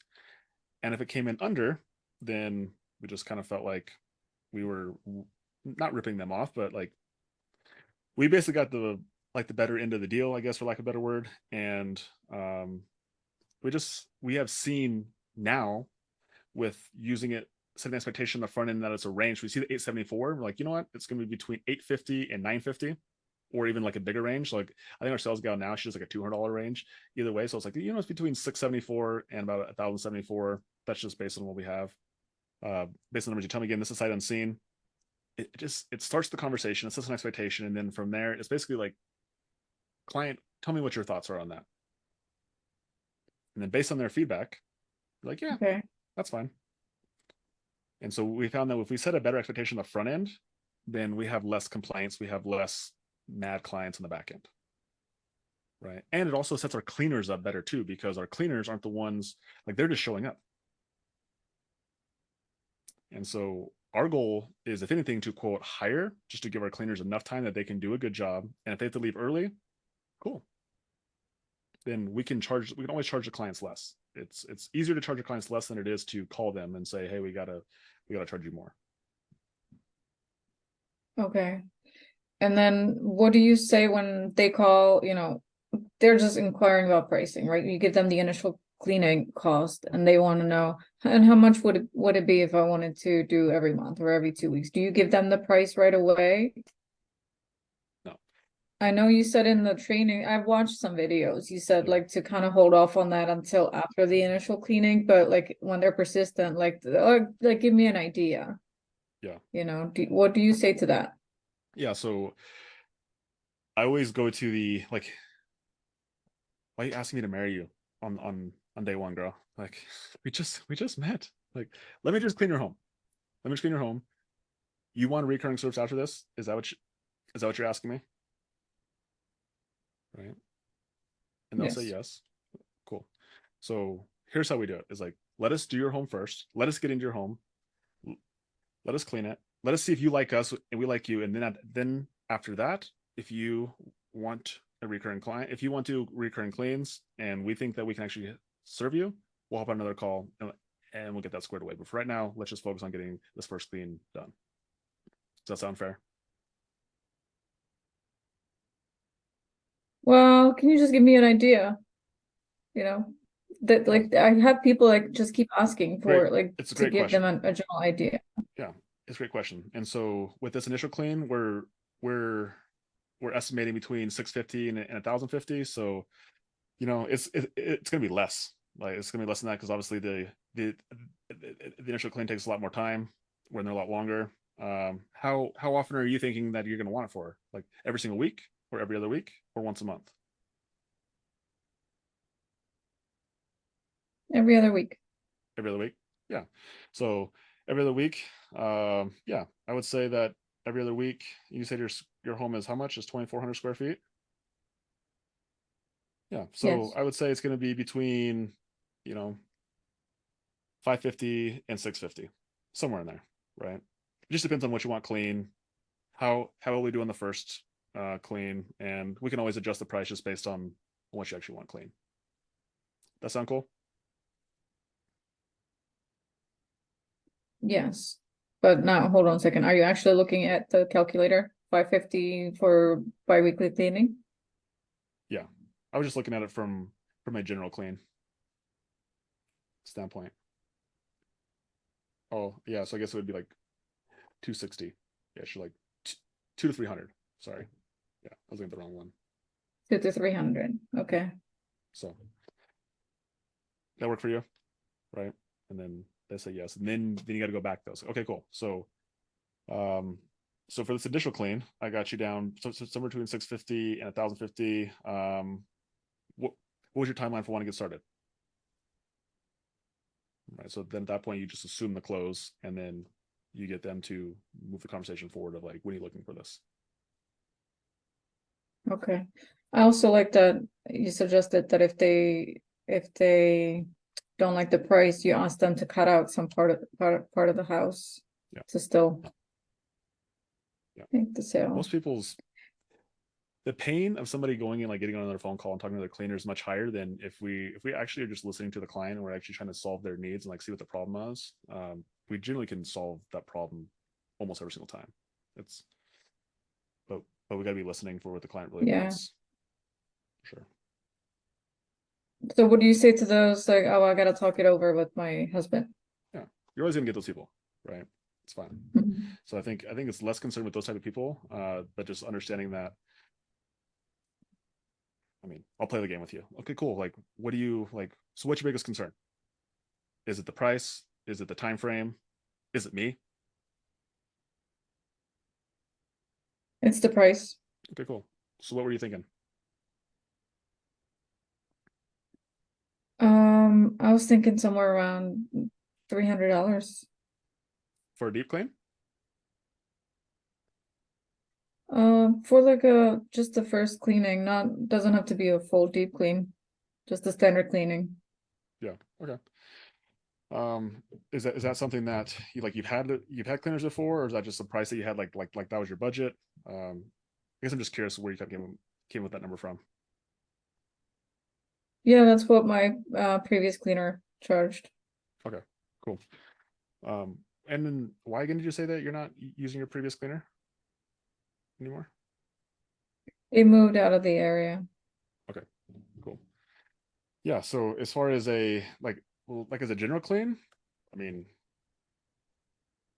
And if it came in under, then we just kind of felt like we were not ripping them off, but like we basically got the better end of the deal, I guess, for lack of a better word. And we have seen now with using it, setting expectation on the front end that it's a range. We see the 874, we're like, you know what, it's going to be between 850 and 950, or even like a bigger range. Like I think our sales gal now, she does like a $200 range either way. So it's like, it's between 674 and about 1,074. That's just based on what we have. Based on the numbers you tell me. Again, this is sight unseen. It starts the conversation, it sets an expectation, and then from there it's basically like client, tell me what your thoughts are on that. And then based on their feedback, like, yeah, Okay. that's fine. And so we found that if we set a better expectation on the front end, then we have less complaints, we have less mad clients on the back end. Right. And it also sets our cleaners up better too, because our cleaners aren't the ones, like, they're just showing up. And so our goal is, if anything, to quote hire, just to give our cleaners enough time that they can do a good job. And if they have to leave early, cool. Then we can always charge the clients less. It's easier to charge the clients less than it is to call them and say, hey, we gotta charge you more. Okay. And then what do you say when they call, they're just inquiring about pricing, right? You give them the initial cleaning cost and they want to know, and how much would it be if I wanted to do every month or every 2 weeks? Do you give them the price right away? No. I know you said in the training, I've watched some videos, you said like to kind of hold off on that until after the initial cleaning, but like when they're persistent, like give me an idea. Yeah. What do you say to that? Yeah. So I always go to the, like, why are you asking me to marry you on day one, girl? Like, we just met. Like, let me just clean your home. Let me just clean your home. You want a recurring service after this? Is that what you're asking me? Right. And they'll say yes. Cool. So here's how we do it: is like, let us do your home first. Let us get into your home. Let us clean it. Let us see if you like us and we like you. And then after that, if you want a recurring client, if you want to recurring cleans and we think that we can actually serve you, we'll hop on another call and we'll get that squared away. But for right now, let's just focus on getting this first clean done. Does that sound fair? Well, can you just give me an idea? That like I have people like just keep asking for it's a to great give question. them a general idea. Yeah, it's a great question. And so with this initial clean, we're estimating between 650 and 1,050. So, it's going to be less. Like, it's going to be less than that, because obviously the initial clean takes a lot more time. We're in there a lot longer. How often are you thinking that you're going to want it for? Like every single week, or every other week, or once a month? Every other week. Every other week. Yeah. So every other week. Yeah, I would say that every other week. You said your home is how much? Is 2,400 square feet? Yeah. So Yes. I would say it's going to be between, 550 and 650, somewhere in there, right? It just depends on what you want clean, how will we do on the first clean, and we can always adjust the price just based on what you actually want clean. That sound cool? Yes. But now hold on a second. Are you actually looking at the calculator? 550 for biweekly cleaning? Yeah. I was just looking at it from a general clean standpoint. Oh, yeah. So I guess it would be like 260. Yeah, she's like 2 to 300. Sorry. Yeah, I was looking at the wrong one. 2 to 300. Okay. So that work for you, right? And then they say yes, and then you got to go back though. So, okay, cool. So, so for this initial clean, I got you down so somewhere between 650 and 1,050. What was your timeline for wanting to get started? Right. So then at that point, you just assume the close, and then you get them to move the conversation forward of like, when are you looking for this? Okay. I also like that you suggested that if they don't like the price, you ask them to cut out some part of the house to still make the sale. Most people's the pain of somebody going in, like getting on another phone call and talking to their cleaner, is much higher than if we actually are just listening to the client and we're actually trying to solve their needs and like see what the problem is. We generally can solve that problem almost every single time. But we got to be listening for what the client really wants. Sure. So what do you say to those, like, oh, I gotta talk it over with my husband? Yeah, you're always gonna get those people, right? It's fine. So I think it's less concerned with those type of people, but just understanding that. I mean, I'll play the game with you. Okay, cool. Like, what do you like? So what's your biggest concern? Is it the price? Is it the time frame? Is it me? It's the price. Okay, cool. So what were you thinking? I was thinking somewhere around $300. For a deep clean? For like just the first cleaning, doesn't have to be a full deep clean, just the standard cleaning. Yeah. Okay. Is that something that you've had cleaners before, or is that just the price that you had like that was your budget? I guess I'm just curious where you came with that number from. Yeah, that's what my previous cleaner charged. Okay, cool. And then why again did you say that you're not using your previous cleaner anymore? It moved out of the area. Okay, cool. Yeah, so as far as as a general clean, I mean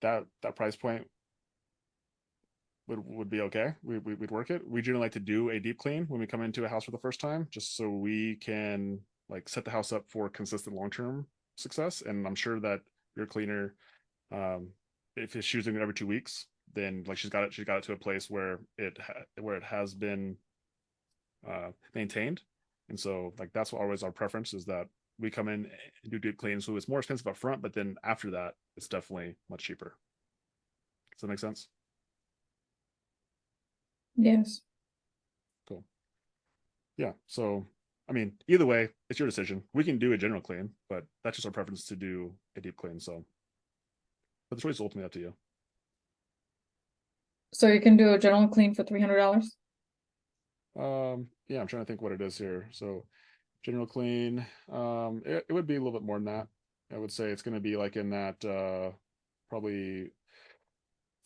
that price point would be okay. We'd work it. We generally like to do a deep clean when we come into a house for the first time, just so we can like set the house up for consistent long-term success. And I'm sure that your cleaner, if she's using it every 2 weeks, then like she's got it to a place where it has been maintained. And so like that's always our preference, is that we come in and do deep cleans. So it's more expensive up front, but then after that, it's definitely much cheaper. Does that make sense? Yes. Cool. Yeah. So, I mean, either way, it's your decision. We can do a general clean, but that's just our preference to do a deep clean. So, but the choice is ultimately up to you. So you can do a general clean for $300? Yeah, I'm trying to think what it is here. So, general clean, it would be a little bit more than that. I would say it's going to be like in that probably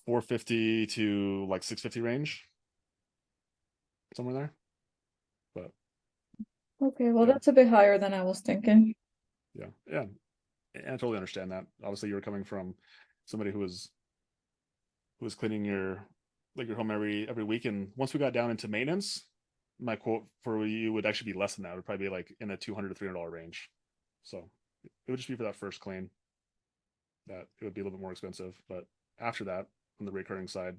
450 to like 650 range, somewhere there. But Okay, well yeah. that's a bit higher than I was thinking. Yeah, and I totally understand that. Obviously, you were coming from somebody who was cleaning your home every week, and once we got down into maintenance, my quote for you would actually be less than that. It would probably be like in the $200 to $300 range. So it would just be for that first clean that it would be a little bit more expensive. But after that, on the recurring side,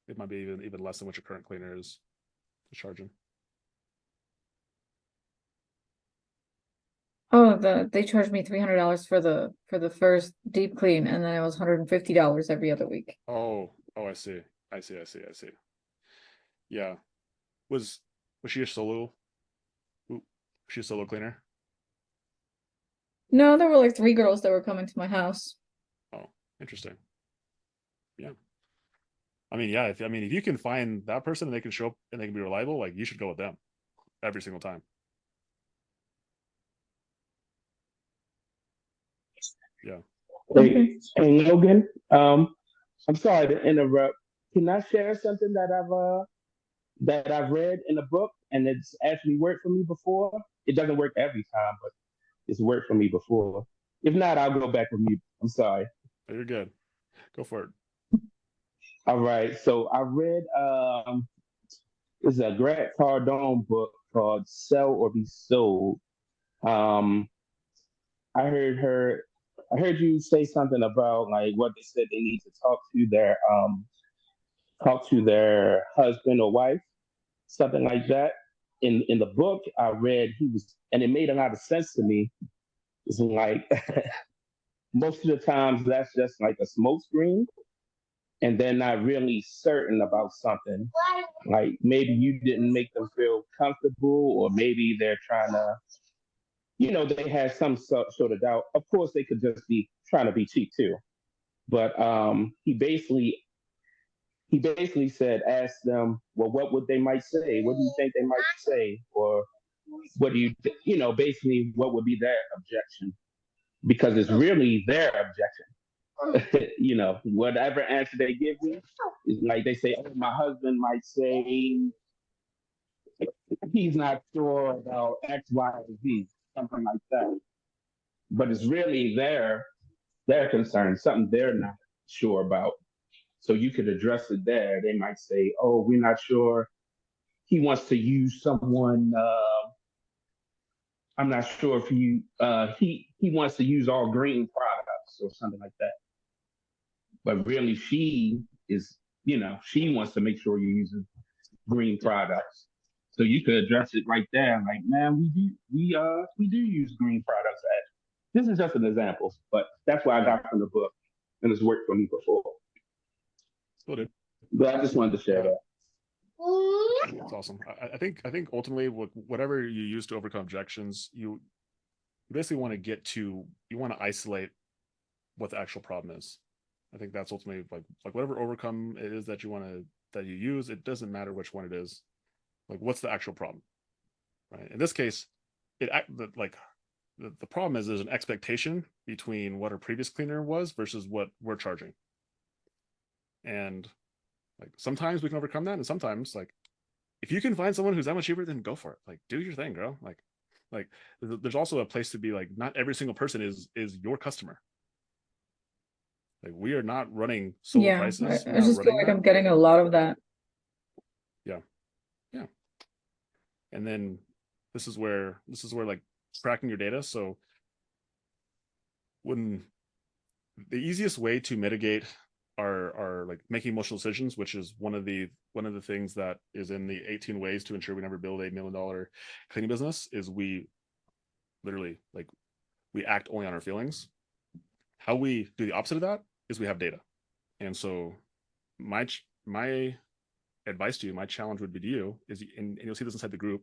it might be even less than what your current cleaner is charging. Oh, they charged me $300 for the first deep clean, and then it was $150 every other week. Oh, I see. Yeah. Was she a solo? Was she a solo cleaner? No, there were like 3 girls that were coming to my house. Oh, interesting. Yeah. I mean, yeah, if you can find that person and they can show up and they can be reliable, like you should go with them every single time. Yeah. Hey, hey Logan. I'm sorry to interrupt. Can I share something that I've read in a book and it's actually worked for me before? It doesn't work every time, but it's worked for me before. If not, I'll go back with you. I'm sorry. Oh, you're good. Go for it. All right. So I read it's a Grant Cardone book called Sell or Be Sold. Um I heard you say something about like what they said they need to talk to their husband or wife, something like that. In the book I read, he was, and it made a lot of sense to me. It's like most of the times that's just like a smoke screen, and they're not really certain about something. Like maybe you didn't make them feel comfortable, or maybe they're trying to, they had some sort of doubt. Of course, they could just be trying to be cheap too. But he basically said, ask them, well, what would they might say? What do you think they might say? Or what do basically what would be their objection? Because it's really their objection. Whatever answer they give you is like they say, oh, my husband might say he's not sure about X, Y, and Z, something like that. But it's really their concern, something they're not sure about. So you could address it there. They might say, "Oh, we're not sure. He wants to use someone. I'm not sure if he wants to use all green products or something like that." But really, she wants to make sure you're using green products. So you could address it right there, like, man, we do use green products. This is just an example, but that's what I got from the book, and it's worked for me before. Still did. But I just wanted to share that. That's awesome. I think ultimately whatever you use to overcome objections, you basically want to get to, you want to isolate what the actual problem is. I think that's ultimately like whatever overcome it is that you use, it doesn't matter which one it is. Like, what's the actual problem, right? In this case, the problem is there's an expectation between what our previous cleaner was versus what we're charging. And like sometimes we can overcome that, and sometimes like if you can find someone who's that much cheaper, then go for it. Like, do your thing, girl. Like there's also a place to be like, not every single person is your customer. Like, we are not running solo prices. I just feel like I'm getting a lot of that. Yeah. And then this is where like tracking your data. So when the easiest way to mitigate are like making emotional decisions, which is one of the things that is in the 18 ways to ensure we never build $1 million cleaning business, is we literally like we act only on our feelings. How we do the opposite of that is we have data. And so my advice to you, my challenge would be to you is, and you'll see this inside the group,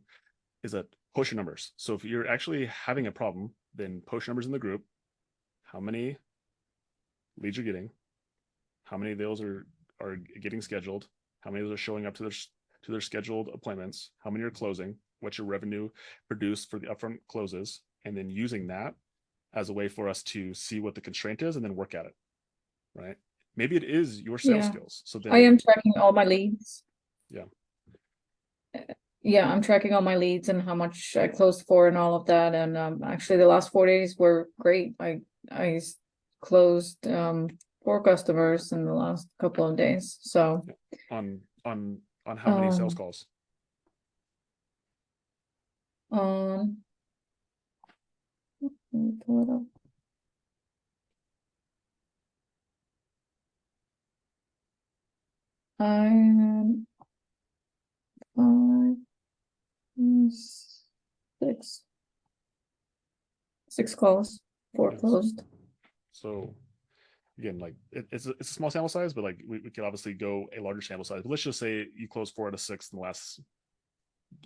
is that post your numbers. So if you're actually having a problem, then post your numbers in the group. How many leads you're getting, how many of those are getting scheduled, how many of those are showing up to their scheduled appointments, how many are closing, what's your revenue produced for the upfront closes, and then using that as a way for us to see what the constraint is and then work at it, right? Maybe it is your sales skills. So then I am tracking all my leads. Yeah. Yeah, I'm tracking all my leads and how much I closed for and all of that. And actually the last 4 days were great. I closed 4 customers in the last couple of days. So on how many sales calls? Let me pull it up. I had 5, 6 calls, 4 Yes. closed. So again, like it's a small sample size, but like we could obviously go a larger sample size. But let's just say you closed 4 out of 6 in the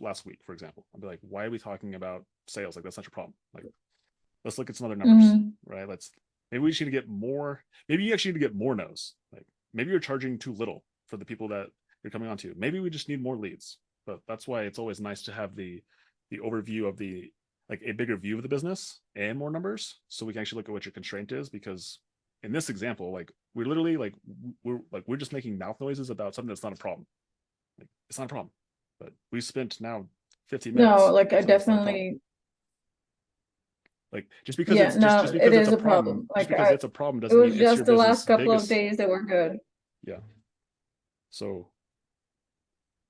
last week, for example. I'd be like, why are we talking about sales? Like, that's not your problem. Like, let's look at some other numbers, right? Maybe we just need to get more. Maybe you actually need to get more no's. Like, maybe you're charging too little for the people that you're coming on to. Maybe we just need more leads. But that's why it's always nice to have the overview of a bigger view of the business and more numbers, so we can actually look at what your constraint is. Because in this example, like, we're literally like we're just making mouth noises about something that's not a problem. Like, it's not a problem, but we spent now 15 minutes. No, like I definitely. Like, just because Yeah, it's no, just because it it's is a a problem, problem. just Like because it's a problem it doesn't mean was it's your just the last business' couple of biggest. days that were good. Yeah. So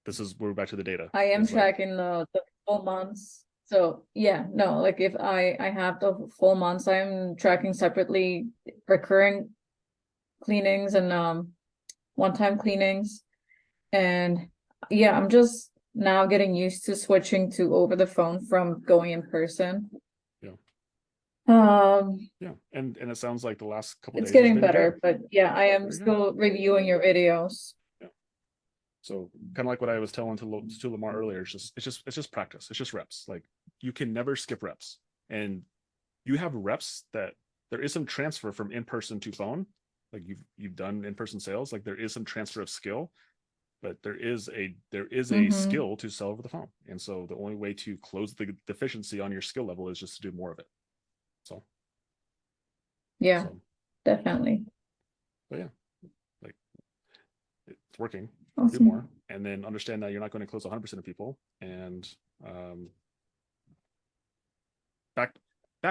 this is, we're back to the data. I am It's like, tracking the full months. So yeah, no, like if I have the full months, I'm tracking separately recurring cleanings and one-time cleanings. And yeah, I'm just now getting used to switching to over the phone from going in person. yeah, and it sounds like the last couple It's days has getting been better, good. but yeah, I am Very good. still reviewing your videos. Yeah. So kind of like what I was telling to Lamar earlier, it's just practice. It's just reps. Like, you can never skip reps, and you have reps that there is some transfer from in-person to phone. Like, you've done in-person sales. Like, there is some transfer of skill, but there is a skill to sell over the phone. And so the only way to close the deficiency on your skill level is just to do more of it. So yeah, definitely. But yeah, like, it's working. Awesome. Do more, and then understand that you're not going to close 100% of people. And back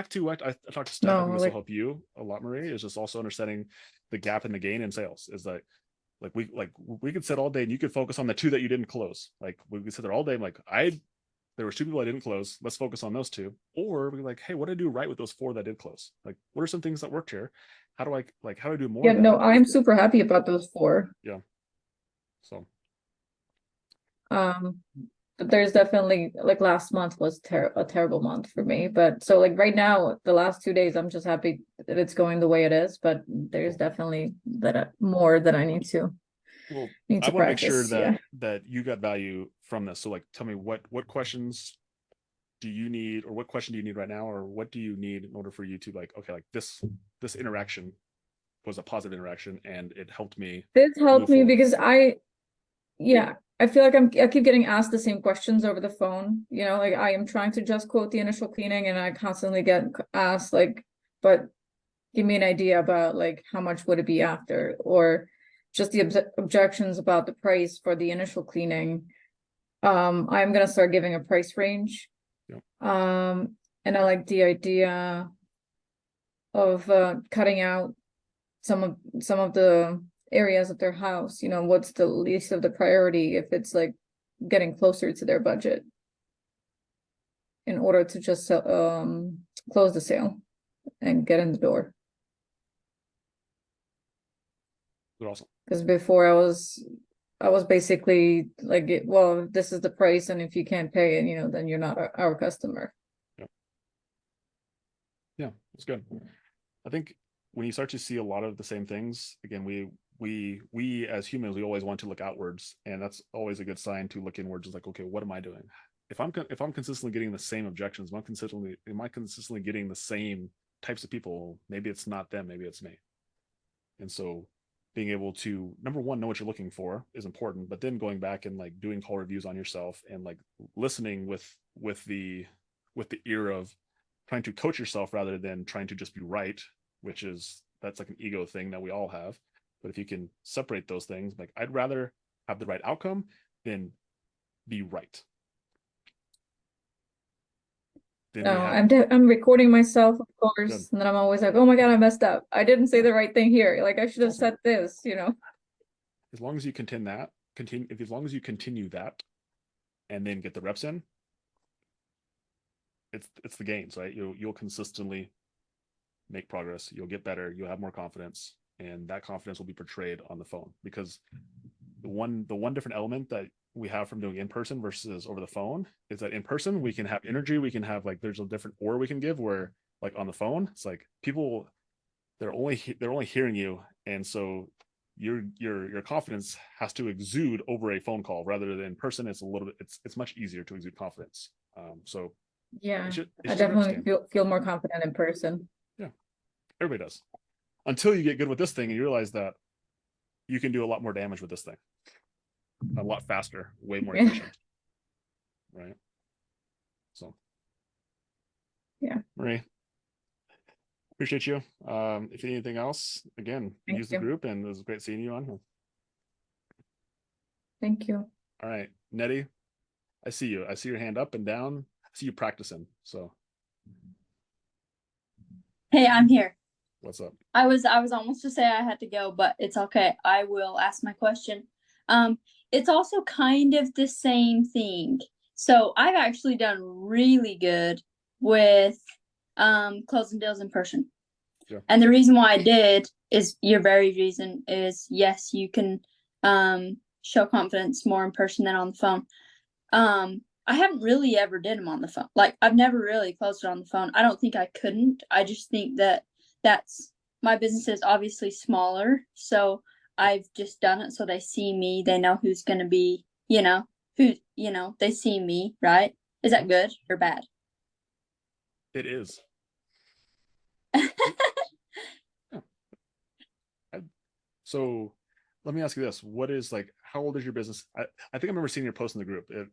to what I talked to Steph. I think this will help you a lot, Marie. Is just also understanding the gap and the gain in sales. Is that we could sit all day and you could focus on the 2 that you didn't close. Like, we could sit there all day. I'm like, there was 2 people I didn't close. Let's focus on those 2. Or we're like, hey, what did I do right with those 4 that did close? Like, what are some things that worked here? How do I do more? Yeah, no, I'm super happy about those 4. Yeah. So there's definitely like last month was a terrible month for me. But so like right now, the last 2 days, I'm just happy that it's going the way it is. But there's definitely more that I need to Well, need I to want to make sure practice. that Yeah. that you got value from this. So like tell me what questions do you need, or what question do you need right now, or what do you need in order for you to like, okay, like this interaction was a positive interaction and it helped me This helped move me forward. because I feel like I keep getting asked the same questions over the phone. You know, like I am trying to just quote the initial cleaning and I constantly get asked like, but give me an idea about like how much would it be after, or just the objections about the price for the initial cleaning. I'm gonna start giving a price range. Yep. And I like the idea of cutting out some of the areas of their house. You know, what's the least of the priority if it's like getting closer to their budget, in order to just close the sale and get in the door. But awesome. Because before I was basically like, well, this is the price, and if you can't pay it, you know, then you're not our customer. Yeah, it's good. I think when you start to see a lot of the same things, again, we as humans, we always want to look outwards, and that's always a good sign to look inwards. Is like, okay, what am I doing? If I'm consistently getting the same objections, am I consistently getting the same types of people? Maybe it's not them, maybe it's me. And so being able to, number one, know what you're looking for is important, but then going back and like doing call reviews on yourself and like listening with the ear of trying to coach yourself rather than trying to just be right, that's like an ego thing that we all have. But if you can separate those things, like I'd rather have the right outcome than be right. No, I'm recording myself, of course, Good. and then I'm always like, oh my God, I messed up. I didn't say the right thing here. Like I should have Awesome. said this, you know. As long as you as long as you continue that and then get the reps in, it's the gains, right? You'll consistently make progress, you'll get better, you'll have more confidence, and that confidence will be portrayed on the phone. Because the one different element that we have from doing in person versus over the phone is that in person we can have energy, we can have like, there's a different aura we can give, where like on the phone it's like people, they're only hearing you, and so your confidence has to exude over a phone call, rather than in person. It's a little bit, it's much easier to exude confidence. So Yeah, it's I definitely feel more confident in person. Yeah, everybody does, until you get good with this thing and you realize that you can do a lot more damage with this thing a lot faster, way more efficient. Right? So yeah, Marie, appreciate you. If you need anything else, again, use the group, and it was great seeing you on here. Thank you. All right, Nettie, I see you. I see your hand up and down. I see you practicing. So hey, I'm here. What's up? I was almost to say I had to go, but it's okay. I will ask my question. It's also kind of the same thing. So I've actually done really good with closing deals in person. Sure. And the reason why I did is your very reason is, yes, you can show confidence more in person than on the phone. I haven't really ever did them on the phone. Like I've never really closed it on the phone. I don't think I couldn't. I just think that's my business is obviously smaller. So I've just done it so they see me. They know who's going to be, they see me, right? Is that good or bad? It is. So let me ask you this. What is like, how old is your business? I think I remember seeing your post in the group. It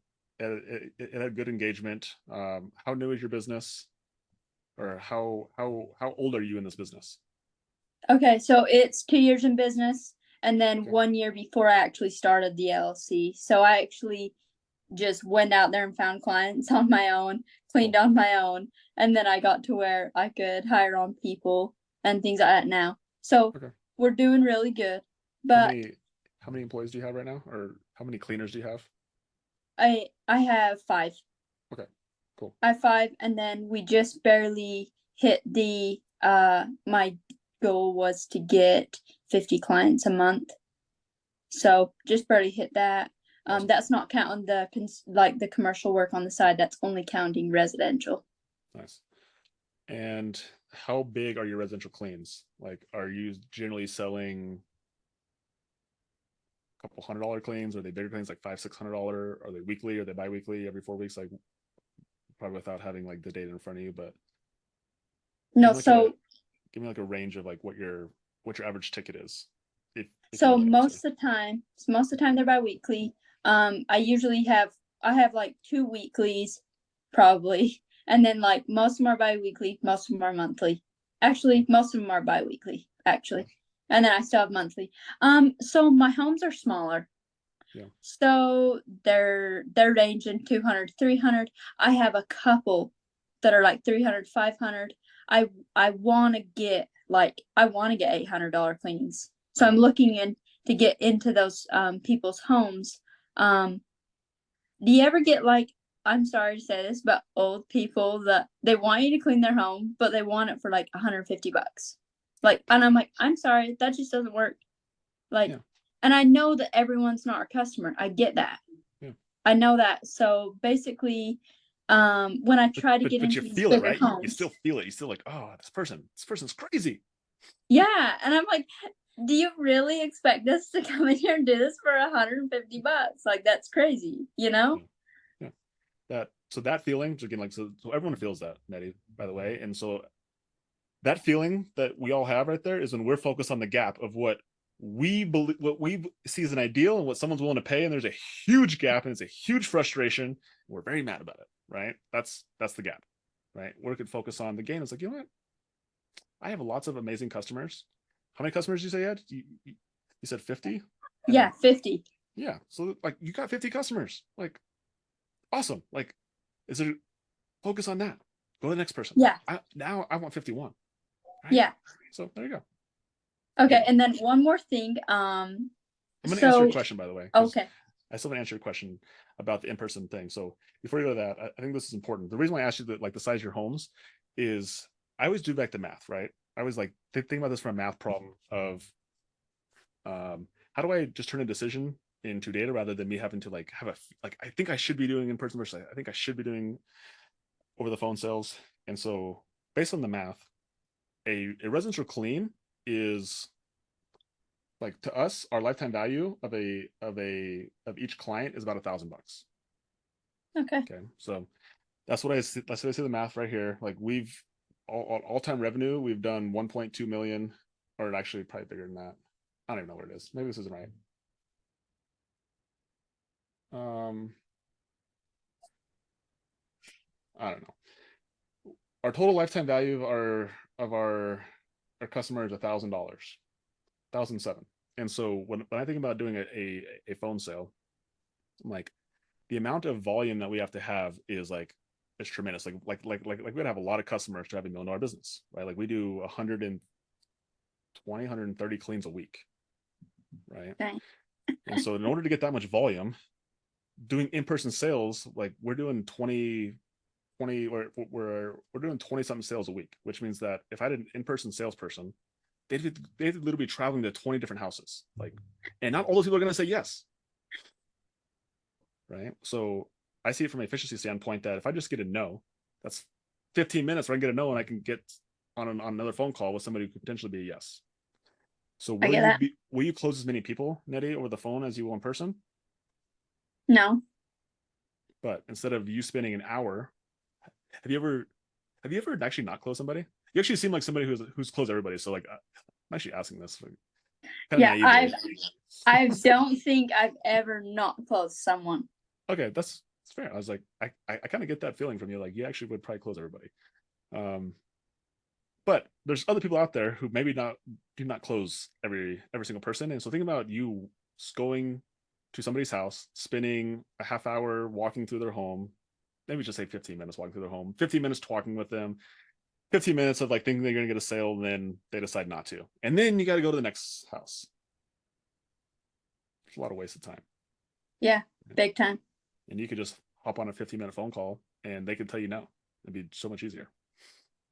had good engagement. How new is your business? Or how old are you in this business? Okay, so it's 2 years in business, and then 1 year before I actually started the LLC. So I actually just went out there and found clients on my own, cleaned on my own, and then I got to where I could hire on people and things like that now. So we're doing really good. But how many employees do you have right now, or how many cleaners do you have? I have 5. Okay, cool. I have 5, and then we just barely hit the my goal was to get 50 clients a month. So just barely hit that. That's not counting the like the commercial work on the side. That's only counting residential. Nice. And how big are your residential cleans? Like, are you generally selling a couple $100 cleans? Are they bigger cleans like $500-600? Are they weekly? Are they bi-weekly? Every 4 weeks? Like, probably without having like the data in front of you, but No, give me like so give me like a range of like what your average ticket is. If so you know that most answer. of the time they're bi-weekly. I have like 2 weeklies probably, and then like most of them are bi-weekly, most of them are monthly. Actually, most of them are bi-weekly actually, and then I still have monthly. So my homes are smaller. Yeah. So they're ranging 200 300. I have a couple that are like 300 500. I want to get $800 cleanings. So I'm looking in to get into those people's homes. Do you ever get like, I'm sorry to say this, but old people that they want you to clean their home, but they want it for like $150? Like, and I'm like, I'm sorry, that just doesn't work. Like, Yeah. and I know that everyone's not our customer. I get that. Yeah. I know that. So basically, when I try to get but into you these feel it, bigger right? homes, You still feel it. You still like, oh, this person's crazy. yeah, and I'm like, do you really expect us to come in here and do this for $150? Like, that's crazy, you know? Yeah. That feeling, so again, like so everyone feels that, Nettie, by the way. And so that feeling that we all have right there is when we're focused on the gap of what we believe, what we see as an ideal and what someone's willing to pay, and there's a huge gap and it's a huge frustration, and we're very mad about it, right? That's the gap, right? We could focus on the gain. It's like, you know what, I have lots of amazing customers. How many customers did you say you had? You said 50? Yeah, 50. Yeah, so like you got 50 customers, like awesome. Like, is there, focus on that, go to the next person. Yeah. Now I want 51, right? Yeah. So there you go. Okay, and then one more thing. I'm going to answer your question, by the way. Okay. I still want to answer your question about the in-person thing. So before you go to that, I think this is important. The reason why I asked you like the size of your homes is I always do back the math, right? I was like think about this from a math problem of how do I just turn a decision into data rather than me having to like have I think I should be doing in-person versus I think I should be doing over the phone sales. And so based on the math, a residential clean is like, to us, our lifetime value of each client is about $1,000. Okay. Okay, so that's what I see the math right here. Like, we've all-time revenue, we've done 1.2 million, or actually probably bigger than that. I don't even know what it is. Maybe this isn't right. I don't know. Our total lifetime value of our customer is $1,000, 1,007. And so when I think about doing a phone sale, I'm like, the amount of volume that we have to have is like, it's tremendous. Like we gotta have a lot of customers to have $1 million business, right? Like, we do 120, 130 cleans a week, right? Okay. And so in order to get that much volume, doing in-person sales, like we're doing 20, we're doing 20 something sales a week, which means that if I had an in-person salesperson, they'd literally be traveling to 20 different houses, like, and not all those people are going to say yes, right? So I see it from an efficiency standpoint that if I just get a no, that's 15 minutes where I can get a no and I can get on another phone call with somebody who could potentially be a yes. So will you close as many people, Nettie, over the phone as you will in person? No. But instead of you spending an hour, have you ever actually not closed somebody? You actually seem like somebody who's closed everybody. So like, I'm actually asking this. Yeah, I don't think I've ever not closed someone. Okay, that's fair. I was like, I kind of get that feeling from you. Like, you actually would probably close everybody. But there's other people out there who maybe do not close every single person. And so think about you going to somebody's house, spending a half hour walking through their home, maybe just say 15 minutes walking through their home, 15 minutes talking with them, 15 minutes of like thinking they're going to get a sale, and then they decide not to. And then you got to go to the next house. There's a lot of wasted time. Yeah, big time. And you could just hop on a 15-minute phone call and they could tell you no. It'd be so much easier.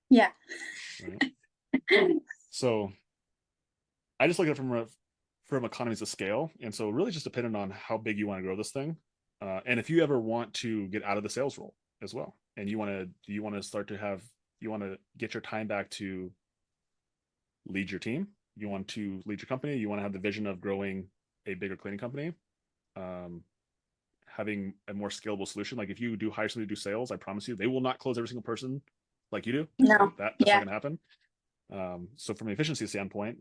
Yeah. Right? So I just look at it from economies of scale. And so really just depending on how big you want to grow this thing. And if you ever want to get out of the sales role as well, and you want to get your time back to lead your team, you want to lead your company, you want to have the vision of growing a bigger cleaning company, having a more scalable solution. Like if you do hire somebody to do sales, I promise you, they will not close every single person like you do. No. Like that's not going to happen. So from an efficiency standpoint,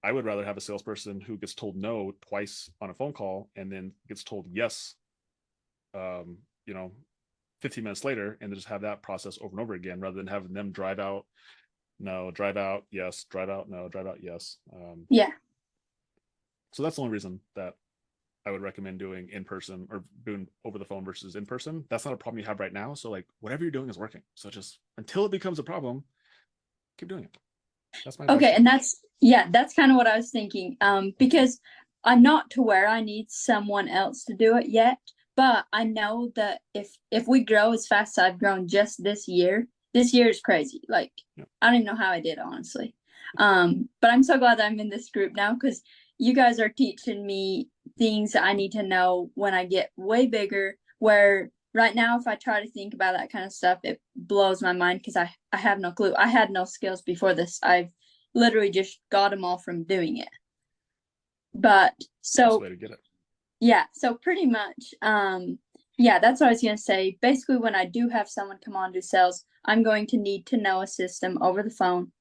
I would rather have a salesperson who gets told no twice on a phone call and then gets told yes, 15 minutes later, and just have that process over and over again, rather than having them drive out, no, drive out, yes, drive out, no, drive out, yes. Yeah. So that's the only reason that I would recommend doing in person or doing over the phone versus in person. That's not a problem you have right now. So like whatever you're doing is working. So just until it becomes a problem, keep doing it. That's my advice. Okay, and that's kind of what I was thinking. Because I'm not to where I need someone else to do it yet, but I know that if we grow as fast as I've grown just this year is crazy. Like I don't even know how I did, honestly. But I'm so glad that I'm in this group now, because you guys are teaching me things that I need to know when I get way bigger, where right now, if I try to think about that kind of stuff, it blows my mind because I have no clue. I had no skills before this. I've literally just got them all from doing it. But so, way to get it. Yeah, so pretty much, that's what I was going to say. Basically, when I do have someone come on to sales, I'm going to need to know a system over the phone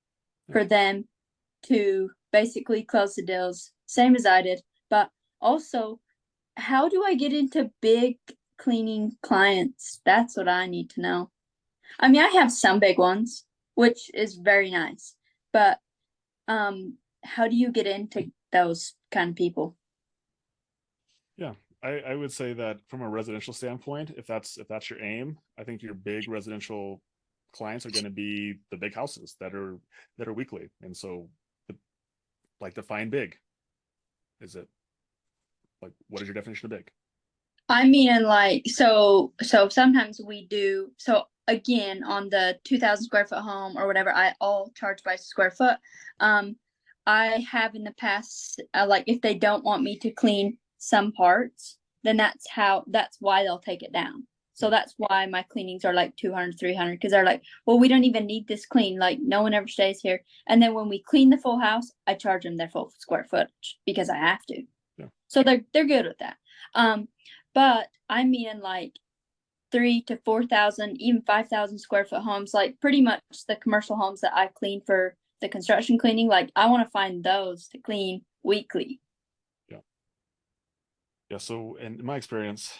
for them to basically close the deals, same as I did. But also, how do I get into big cleaning clients? That's what I need to know. I mean, I have some big ones, which is very nice, but how do you get into those kind of people? Yeah, I would say that from a residential standpoint, if that's your aim, I think your big residential clients are going to be the big houses that are weekly. And so define big. Is it like, what is your definition of big? I mean, like, so sometimes we do, so again, on the 2,000 square foot home or whatever, I'll charge by square foot. I have in the past, like if they don't want me to clean some parts, then that's why they'll take it down. So that's why my cleanings are like 200, 300, because they're like, well, we don't even need this clean. Like no one ever stays here. And then when we clean the full house, I charge them their full square footage because I have to. Yeah. So they're good with that. But I mean like 3,000 to 4,000, even 5,000 square foot homes, like pretty much the commercial homes that I clean for the construction cleaning, like I want to find those to clean weekly. Yeah. So in my experience,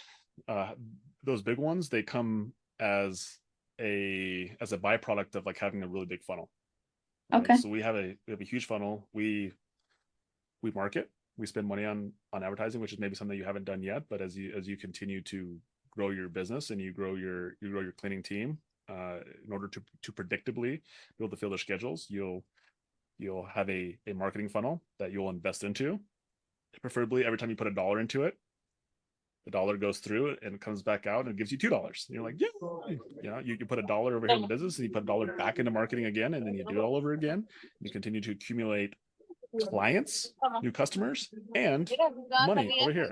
those big ones, they come as a byproduct of like having a really big funnel. Right? Okay. So we have a huge funnel. We market, we spend money on advertising, which is maybe something you haven't done yet. But as you continue to grow your business and you grow your cleaning team, in order to predictably be able to fill their schedules, you'll have a marketing funnel that you'll invest into. Preferably every time you put $1 into it, the dollar goes through it and it comes back out and it gives you $2. And you're like, yeah, you put $1 over here in the business and you put $1 back into marketing again, and then you do it all over again. You continue to accumulate clients, new customers, and money over here.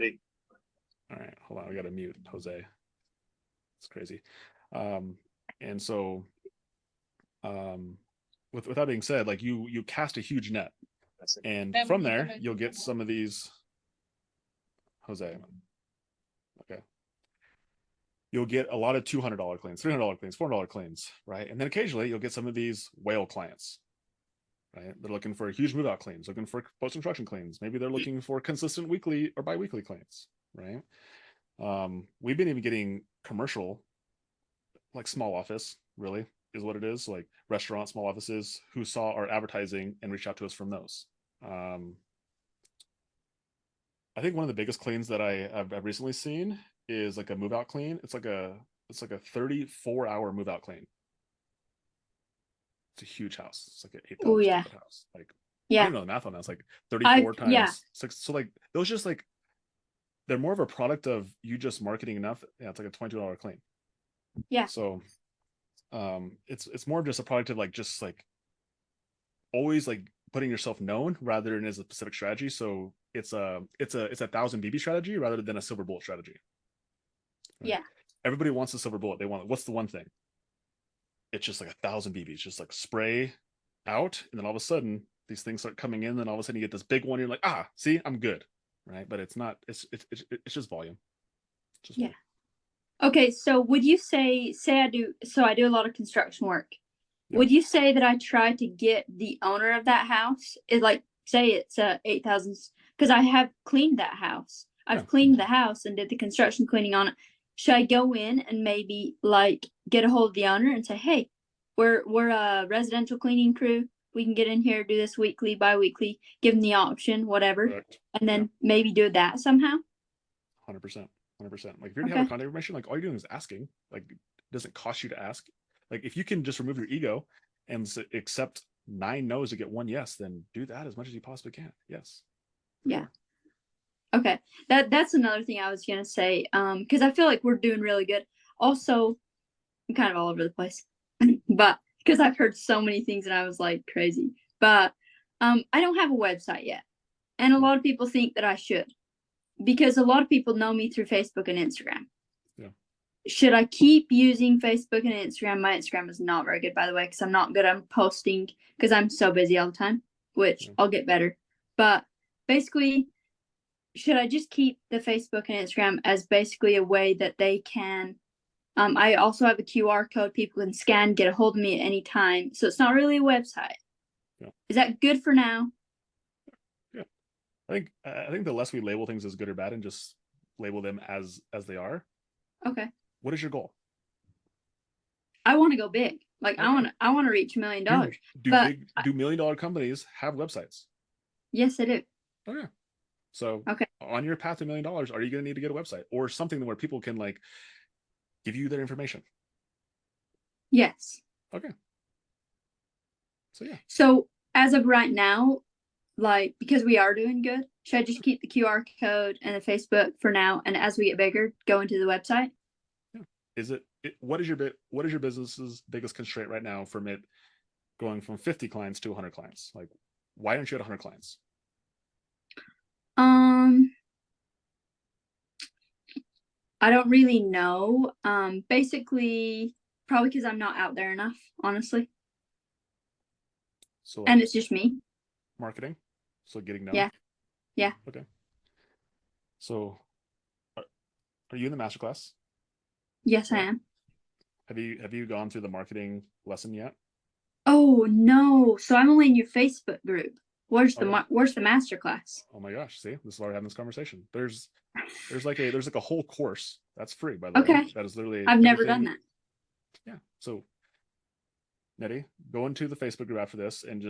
All right, hold on, we got to mute Jose. It's crazy. And so, with that being said, like you cast a huge net, and from there you'll get some of these. Jose, okay. You'll get a lot of $200 cleans, $300 cleans, $400 cleans, right? And then occasionally you'll get some of these whale clients, right? They're looking for huge move out cleans, looking for post-construction cleans. Maybe they're looking for consistent weekly or bi-weekly cleans, right? We've been even getting commercial, like small office, really is what it is, like restaurant, small offices who saw our advertising and reached out to us from those. I think one of the biggest cleans that I've recently seen is like a move out clean. It's like a 34-hour move out clean. It's a huge house. It's like an 8,000 house. Like, I don't know the math on that. It's like 34 times 6. So like those just like, they're more of a product of you just marketing enough. Yeah, it's like a $22 clean. Yeah. So it's more of just a product of like just like always like putting yourself known rather than as a specific strategy. So it's a 1,000 BB strategy rather than a silver bullet strategy. Right? Yeah. Everybody wants a silver bullet. They want, what's the one thing? It's just like 1,000 BBs, just like spray out, and then all of a sudden these things start coming in, and all of a sudden you get this big one. You're like, see, I'm good, right? But it's not. It's just volume. Just Yeah. volume. Okay, so would you say I do a lot of construction work. Yeah. Would you say that I try to get the owner of that house? It like say it's 8,000 because I have cleaned that house. I've Yeah. cleaned the house and did the construction cleaning on it. Should I go in and maybe like get a hold of the owner and say, hey, we're a residential cleaning crew. We can get in here, do this weekly, bi-weekly, give them the option, whatever, Correct. and then maybe do that somehow. 100%. 100%. Like if you're gonna Okay. have a contact information, like all you're doing is asking. Like it doesn't cost you to ask. Like if you can just remove your ego and accept 9 no's to get 1 yes, then do that as much as you possibly can. Yes. Yeah. Okay. That's another thing I was gonna say. Because I feel like we're doing really good. Also, I'm kind of all over the place, but because I've heard so many things and I was like crazy. But I don't have a website yet, and a lot of people think that I should, because a lot of people know me through Facebook and Instagram. Yeah. Should I keep using Facebook and Instagram? My Instagram is not very good, by the way, because I'm not good on posting because I'm so busy all the time, which I'll get better. But basically, should I just keep the Facebook and Instagram as basically a way that they can? I also have a QR code people can scan, get a hold of me at any time. So it's not really a website. Yeah. Is that good for now? Yeah. I think the less we label things as good or bad and just label them as they are. Okay. What is your goal? I want to go big. Like Okay. I want to reach $1 million. Do but $1 million companies have websites? Yes, I do. Oh yeah. So Okay. on your path to $1 million, are you going to need to get a website or something where people can like give you their information? Yes. Okay. So yeah. So as of right now, like because we are doing good, should I just keep the QR code and the Facebook for now, and as we get bigger, go into the website? Yeah. What is your business's biggest constraint right now from it going from 50 clients to 100 clients? Like, why aren't you at 100 clients? I don't really know. Basically, probably because I'm not out there enough, honestly. So and it's just me. Marketing. So getting known. Yeah. Yeah. Okay. So are you in the masterclass? Yes, I am. Have you gone through the marketing lesson yet? Oh no! So I'm only in your Facebook group. Where's the masterclass? Oh my gosh! See, this is why we're having this conversation. There's like a whole course that's free, by the way. That is literally. I've never done that. Yeah. So, Nettie, go into the Facebook group after this, and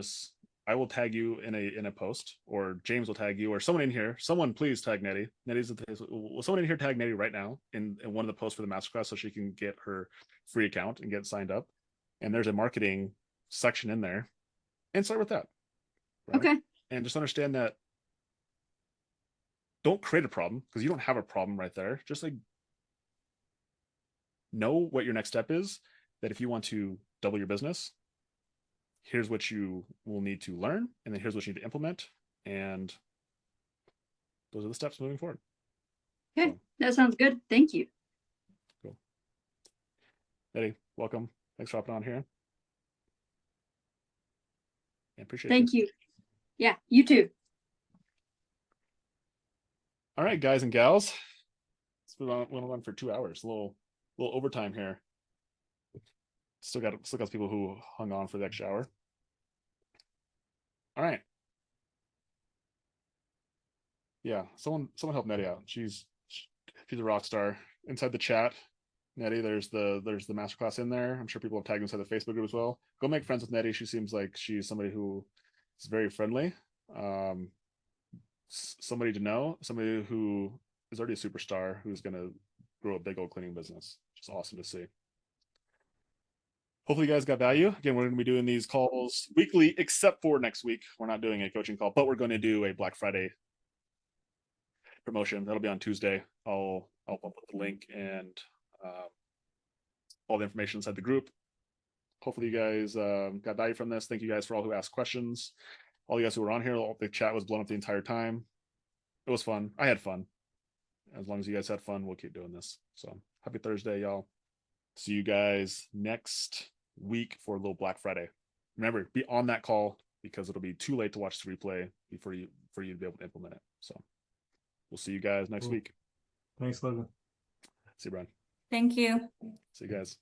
I will tag you in a post, or James will tag you, or someone in here. Someone please tag Nettie. Will someone in here tag Nettie right now in one of the posts for the masterclass so she can get her free account and get signed up. And there's a marketing section in there, and start with that. Right? Okay. And just understand that don't create a problem because you don't have a problem right there. Just like know what your next step is, that if you want to double your business, here's what you will need to learn, and then here's what you need to implement. And those are the steps moving forward. Okay. So, that sounds good. Thank you. Cool. Eddie, welcome. Thanks for hopping on here. I appreciate it. Thank you. Yeah, you too. All right, guys and gals. It's went on for 2 hours. A little overtime here. Still got people who hung on for the extra hour. All right. Yeah, someone help Nettie out. She's a rock star. Inside the chat, Nettie, there's the masterclass in there. I'm sure people have tagged inside the Facebook group as well. Go make friends with Nettie. She seems like she's somebody who is very friendly. Somebody to know, somebody who is already a superstar who's going to grow a big old cleaning business. Just awesome to see. Hopefully you guys got value. Again, we're going to be doing these calls weekly, except for next week. We're not doing a coaching call, but we're going to do a Black Friday promotion. That'll be on Tuesday. I'll put the link and all the information inside the group. Hopefully you guys got value from this. Thank you guys for all who asked questions. All you guys who were on here, the chat was blown up the entire time. It was fun. I had fun. As long as you guys had fun, we'll keep doing this. So happy Thursday, y'all. See you guys next week for a little Black Friday. Remember, be on that call because it'll be too late to watch the replay for you to be able to implement it. So we'll see you guys next week. Thanks, Logan. See you, Brian. Thank you. See you guys.